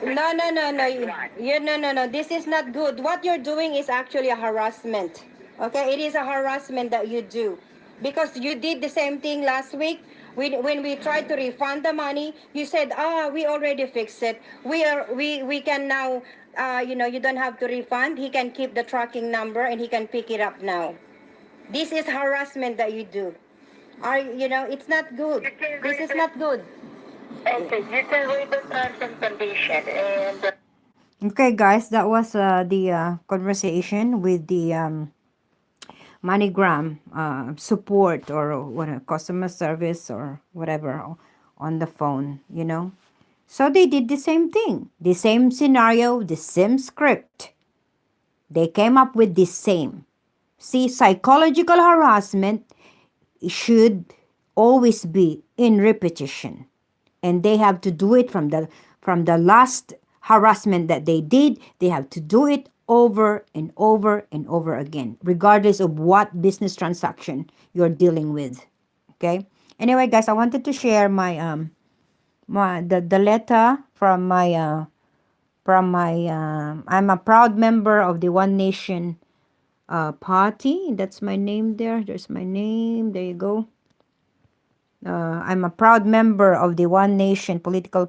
No, no, no, no. Right. No, no, no. This is not good. What you're doing is actually a harassment. Okay, it is a harassment that you do, because you did the same thing last week. When we tried to refund the money, you said, we already fixed it. We can now, you don't have to refund. He can keep the tracking number and he can pick it up now. This is harassment that you do. It's not good. You can This read is the, not good. okay, you can read the terms and condition and Okay, guys, that was the conversation with the MoneyGram support or what customer service or whatever on the phone, you know. So they did the same thing, the same scenario, the same script. They came up with the same. See, psychological harassment should always be in repetition, and they have to do it from the last harassment that they did. They have to do it over and over and over again, regardless of what business transaction you're dealing with. Okay, anyway, guys, I wanted to share the letter from my I'm a proud member of the One Nation party. That's my name there. There's my name. There you go. I'm a proud member of the One Nation political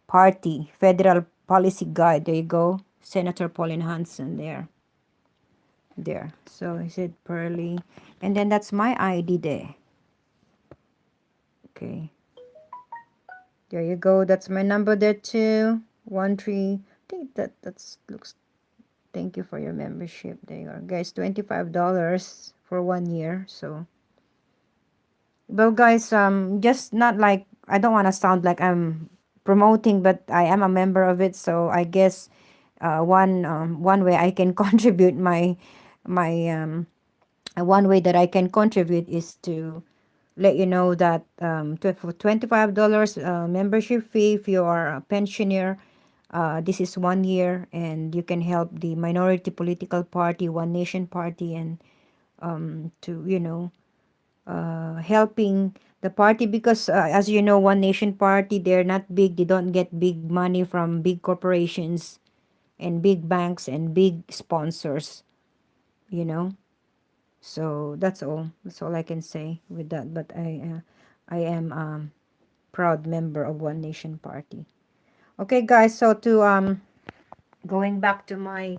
party, Federal Policy Guide. There you go. Senator Pauline Hanson there. there. So is it Pearly? And then that's my ID there. Okay. There you go. That's my number there too. 13. I think that's looks. Thank you for your membership. There you are, guys. $25 for 1 year. So, well, guys, just not like I don't want to sound like I'm promoting, but I am a member of it. So I guess, one way I can contribute my one way that I can contribute is to let you know that for $25 membership fee, if you are a pensioner, this is 1 year, and you can help the minority political party, One Nation Party, and to helping the party because as you know, One Nation Party, they're not big. They don't get big money from big corporations and big banks and big sponsors. You know. So that's all. That's all I can say with that. But I am proud member of One Nation Party. Okay, guys. So to going back to my,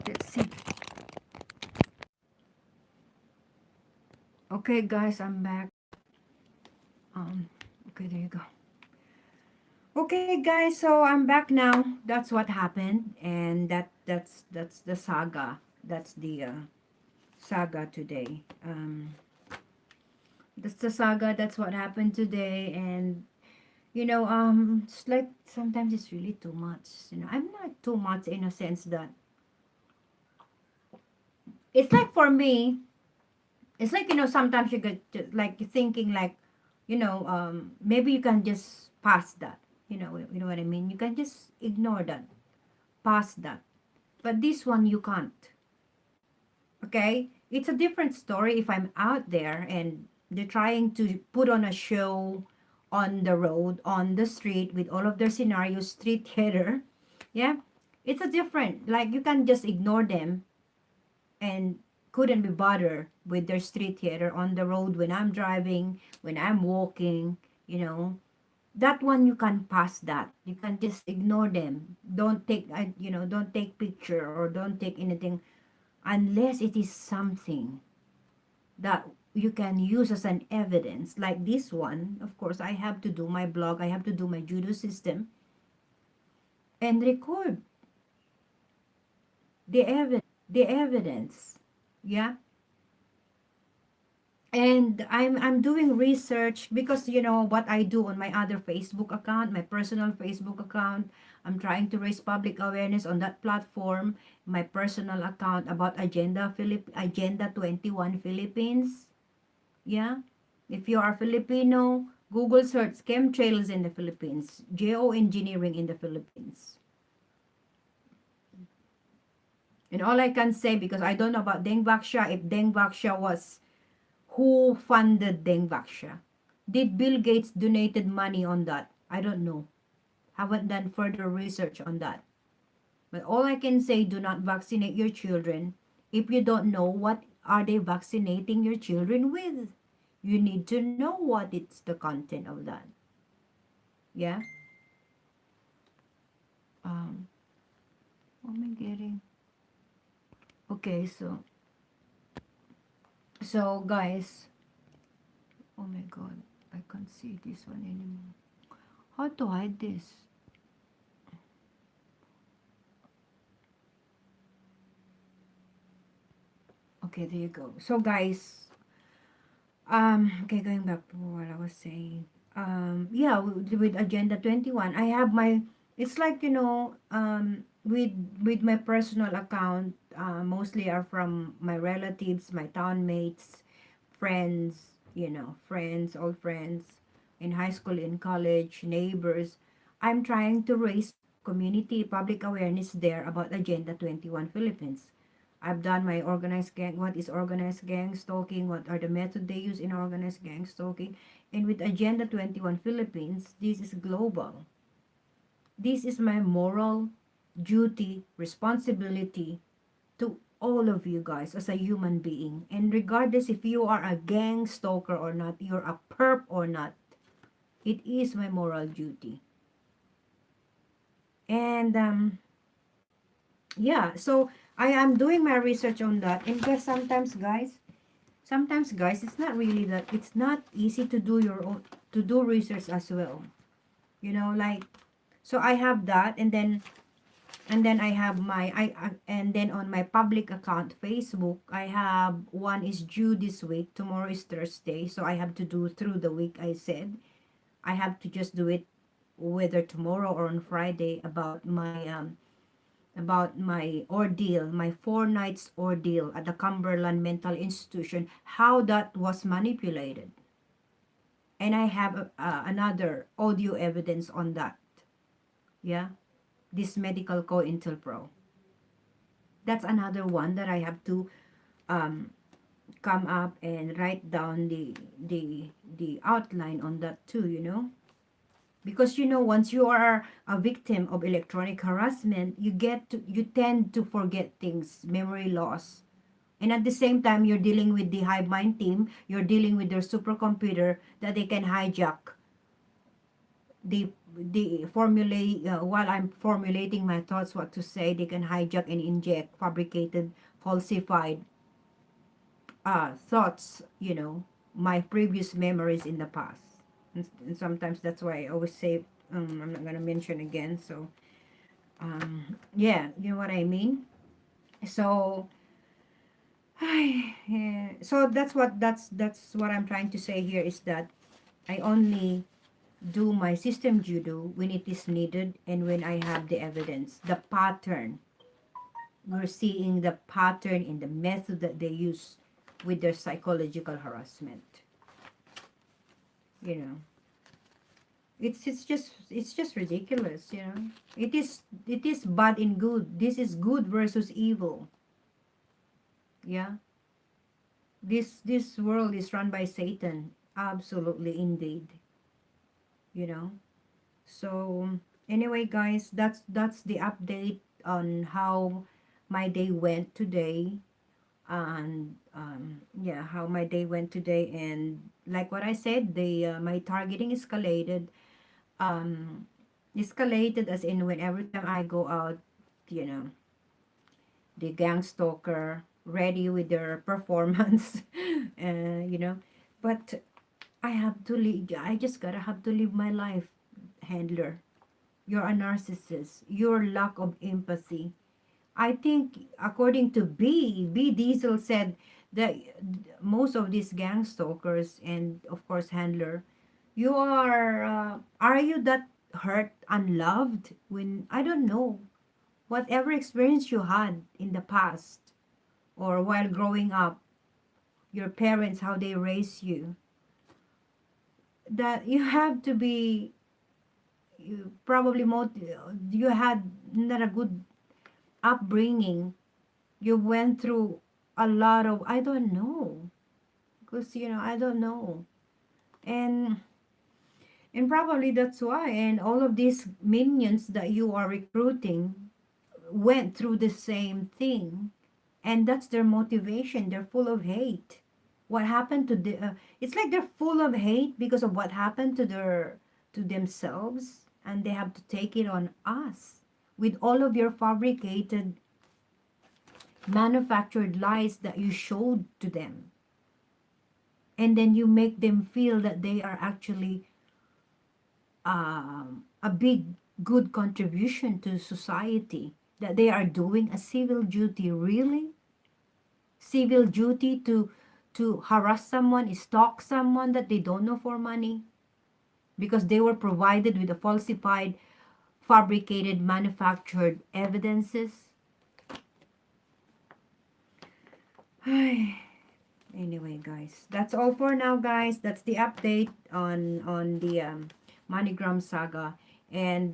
let's see. Okay, guys, I'm back. Okay, there you go. Okay, guys. So I'm back now. That's what happened, and that's the saga. That's the saga today. That's the saga. That's what happened today, and it's like sometimes it's really too much. I'm not too much in a sense that it's like for me, it's like sometimes you get like you're thinking like, maybe you can just pass that. You know what I mean. You can just ignore that, pass that. But this one you can't. Okay, it's a different story if I'm out there and they're trying to put on a show on the road, on the street with all of their scenarios, street theater. Yeah, it's a different, like you can just ignore them and couldn't be bothered with their street theater on the road when I'm driving, when I'm walking, you know. That one you can pass that. You can just ignore them. Don't take, don't take picture or don't take anything unless it is something that you can use as an evidence. Like this one, of course, I have to do my blog, I have to do my judo system and record the evidence. Yeah. And I'm doing research because what I do on my other Facebook account, my personal Facebook account. I'm trying to raise public awareness on that platform, my personal account about Agenda 21 Philippines. Yeah. If you are Filipino, Google search chemtrails in the Philippines, geoengineering in the Philippines. And all I can say, because I don't know about Deng Baksha, if Deng Baksha was who funded Deng Baksha. Did Bill Gates donated money on that? I don't know. Haven't done further research on that. But all I can say, do not vaccinate your children if you don't know what are they vaccinating your children with. You need to know what it's the content of that. Yeah. Um. What am I getting? Okay. So guys. Oh my God. I can't see this one anymore. How to hide this? Okay, there you go. So guys, okay, going back to what I was saying. Yeah, with Agenda 21, I have my, it's like, with my personal account, mostly are from my relatives, my town mates, friends, friends, old friends in high school, in college, neighbors. I'm trying to raise community public awareness there about Agenda 21 Philippines. I've done my organized gang. What is organized gang stalking? What are the methods they use in organized gang stalking? And with Agenda 21 Philippines, this is global. This is my moral duty, responsibility to all of you guys as a human being. And regardless if you are a gang stalker or not, you're a perp or not, it is my moral duty. And Yeah, so I am doing my research on that. And because sometimes guys, it's not really that, it's not easy to do your own, to do research as well. You know, like, so I have that, and then I have my and then on my public account Facebook, I have one is due this week. Tomorrow is Thursday, so I have to do through the week. I said I have to just do it whether tomorrow or on Friday about my ordeal, my 4 nights ordeal at the Cumberland Mental Institution, how that was manipulated. And I have another audio evidence on that. Yeah, this medical co Intel Pro. That's another one that I have to um, come up and write down the outline on that too. Because once you are a victim of electronic harassment, you tend to forget things, memory loss. And at the same time, you're dealing with the hive mind team, you're dealing with their supercomputer that they can hijack the formulate while I'm formulating my thoughts what to say. They can hijack and inject fabricated, falsified thoughts, my previous memories in the past. And sometimes that's why I always say, I'm not gonna mention again. So yeah, you know what I mean. So yeah. So that's what I'm trying to say here is that I only do my system judo when it is needed and when I have the evidence, the pattern. We're seeing the pattern in the method that they use with their psychological harassment. You know, it's just ridiculous. It is bad and good. This is good versus evil. Yeah, this world is run by Satan. Absolutely, indeed. You know. So anyway, guys, that's the update on how my day went today, and yeah, how my day went today, and like what I said, the my targeting um, escalated as in when every time I go out, you know, the gang stalker ready with their performance, you know, but I have to leave. I just gotta have to live my life, handler. You're a narcissist. Your lack of empathy. I think, according to B Diesel said that most of these gang stalkers and, of course, handler, are you that hurt, unloved? When, I don't know, whatever experience you had in the past or while growing up, your parents, how they raised you, that you have to be, you probably you had not a good upbringing. You went through a lot of, I don't know, because I don't know. And and probably that's why, and all of these minions that you are recruiting went through the same thing, and that's their motivation. They're full of hate. What happened to it's like they're full of hate because of what happened to themselves, and they have to take it on us with all of your fabricated, manufactured lies that you showed to them. And then you make them feel that they are actually a big good contribution to society, that they are doing a civil duty. Really? Civil duty to harass someone, stalk someone that they don't know for money because they were provided with a falsified, fabricated, manufactured evidences. Anyway, guys, that's all for now, guys. That's the update on the MoneyGram saga. And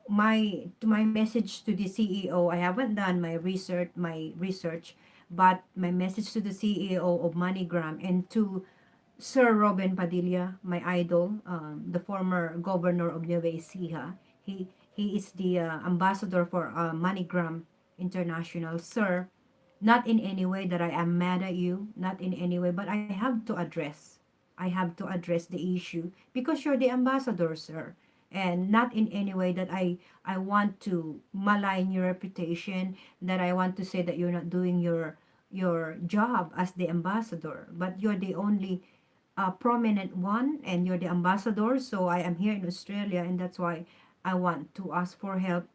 my message to the CEO, I haven't done my research, but my message to the CEO of MoneyGram and to Sir Robin Padilla, my idol, the former governor of Nueva Ecija. He is the ambassador for MoneyGram International. Sir, not in any way that I am mad at you, not in any way, but I have to address the issue because you're the ambassador, sir. and not in any way that I want to malign your reputation, that I want to say that you're not doing your job as the ambassador, but you're the only prominent one, and you're the ambassador. So I am here in Australia, and that's why I want to ask for help,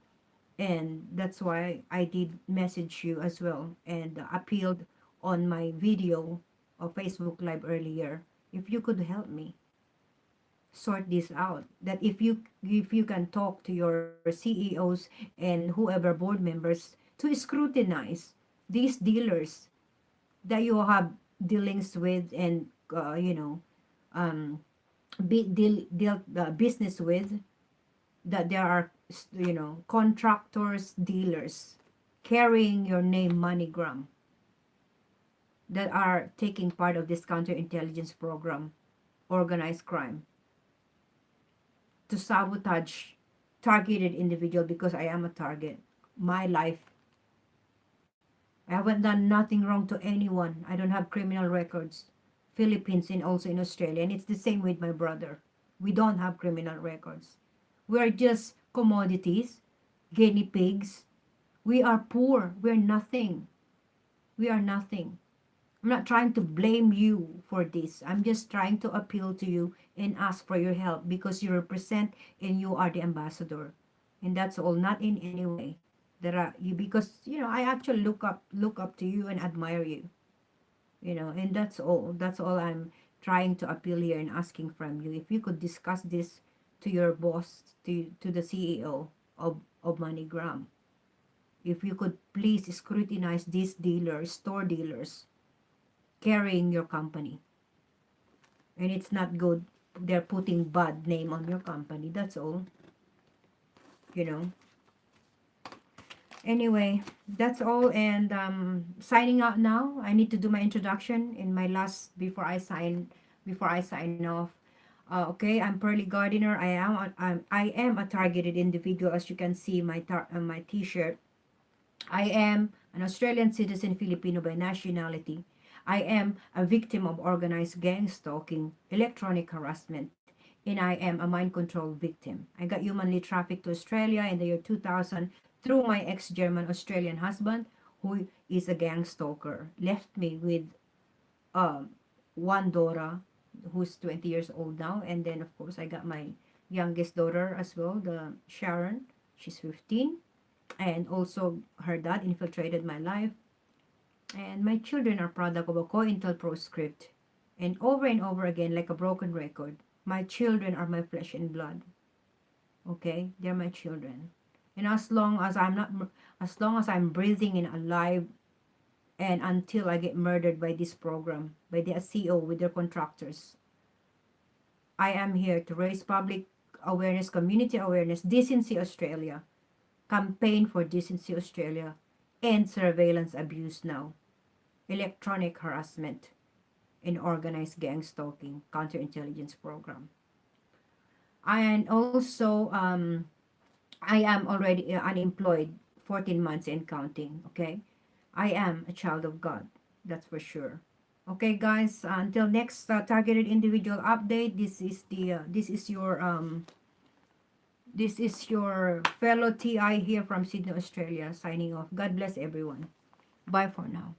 and that's why I did message you as well and appealed on my video of Facebook Live earlier. If you could help me sort this out, that if you can talk to your CEOs and whoever board members to scrutinize these dealers that you have dealings with, and um deal business with, that there are contractors, dealers carrying your name MoneyGram, that are taking part of this counterintelligence program, organized crime, to sabotage targeted individual, because I am a target. My life, I haven't done nothing wrong to anyone. I don't have criminal records. Philippines and also in Australia, and it's the same with my brother. We don't have criminal records. We are just commodities, guinea pigs. We are poor. We're nothing. We are nothing. I'm not trying to blame you for this. I'm just trying to appeal to you and ask for your help, because you represent and you are the ambassador. And that's all, not in any way that you, because I actually look up to you and admire you, and that's all. That's all I'm trying to appeal here and asking from you. If you could discuss this to your boss, to the CEO of MoneyGram. If you could please scrutinize these dealers, store dealers, carrying your company, and it's not good. They're putting bad name on your company, that's all. you know anyway, that's all, and signing out now. I need to do my introduction in my last, before I sign off. Okay, I'm Pearly Gardiner. I am a targeted individual, as you can see my t-shirt. I am an Australian citizen, Filipino by nationality. I am a victim of organized gang stalking, electronic harassment, and I am a mind control victim. I got humanly trafficked to Australia in the year 2000 through my ex-German Australian husband, who is a gang stalker. Left me with um, one daughter who's 20 years old now, and then of course I got my youngest daughter as well, the Sharon. She's 15, and also her dad infiltrated my life, and my children are product of a COINTELPRO script, and over again, like a broken record. My children are my flesh and blood. Okay, they're my children, and as long as I'm breathing and alive, and until I get murdered by this program, by the CEO with their contractors, I am here to raise public awareness, community awareness, Decency Australia, campaign for Decency Australia, end surveillance abuse now, electronic harassment, and organized gang stalking counterintelligence program. And also, I am already unemployed, 14 months and counting. Okay, I am a child of God, that's for sure. Okay, guys. Until next targeted individual update. This is your fellow TI here from Sydney, Australia, signing off. God bless everyone. Bye for now.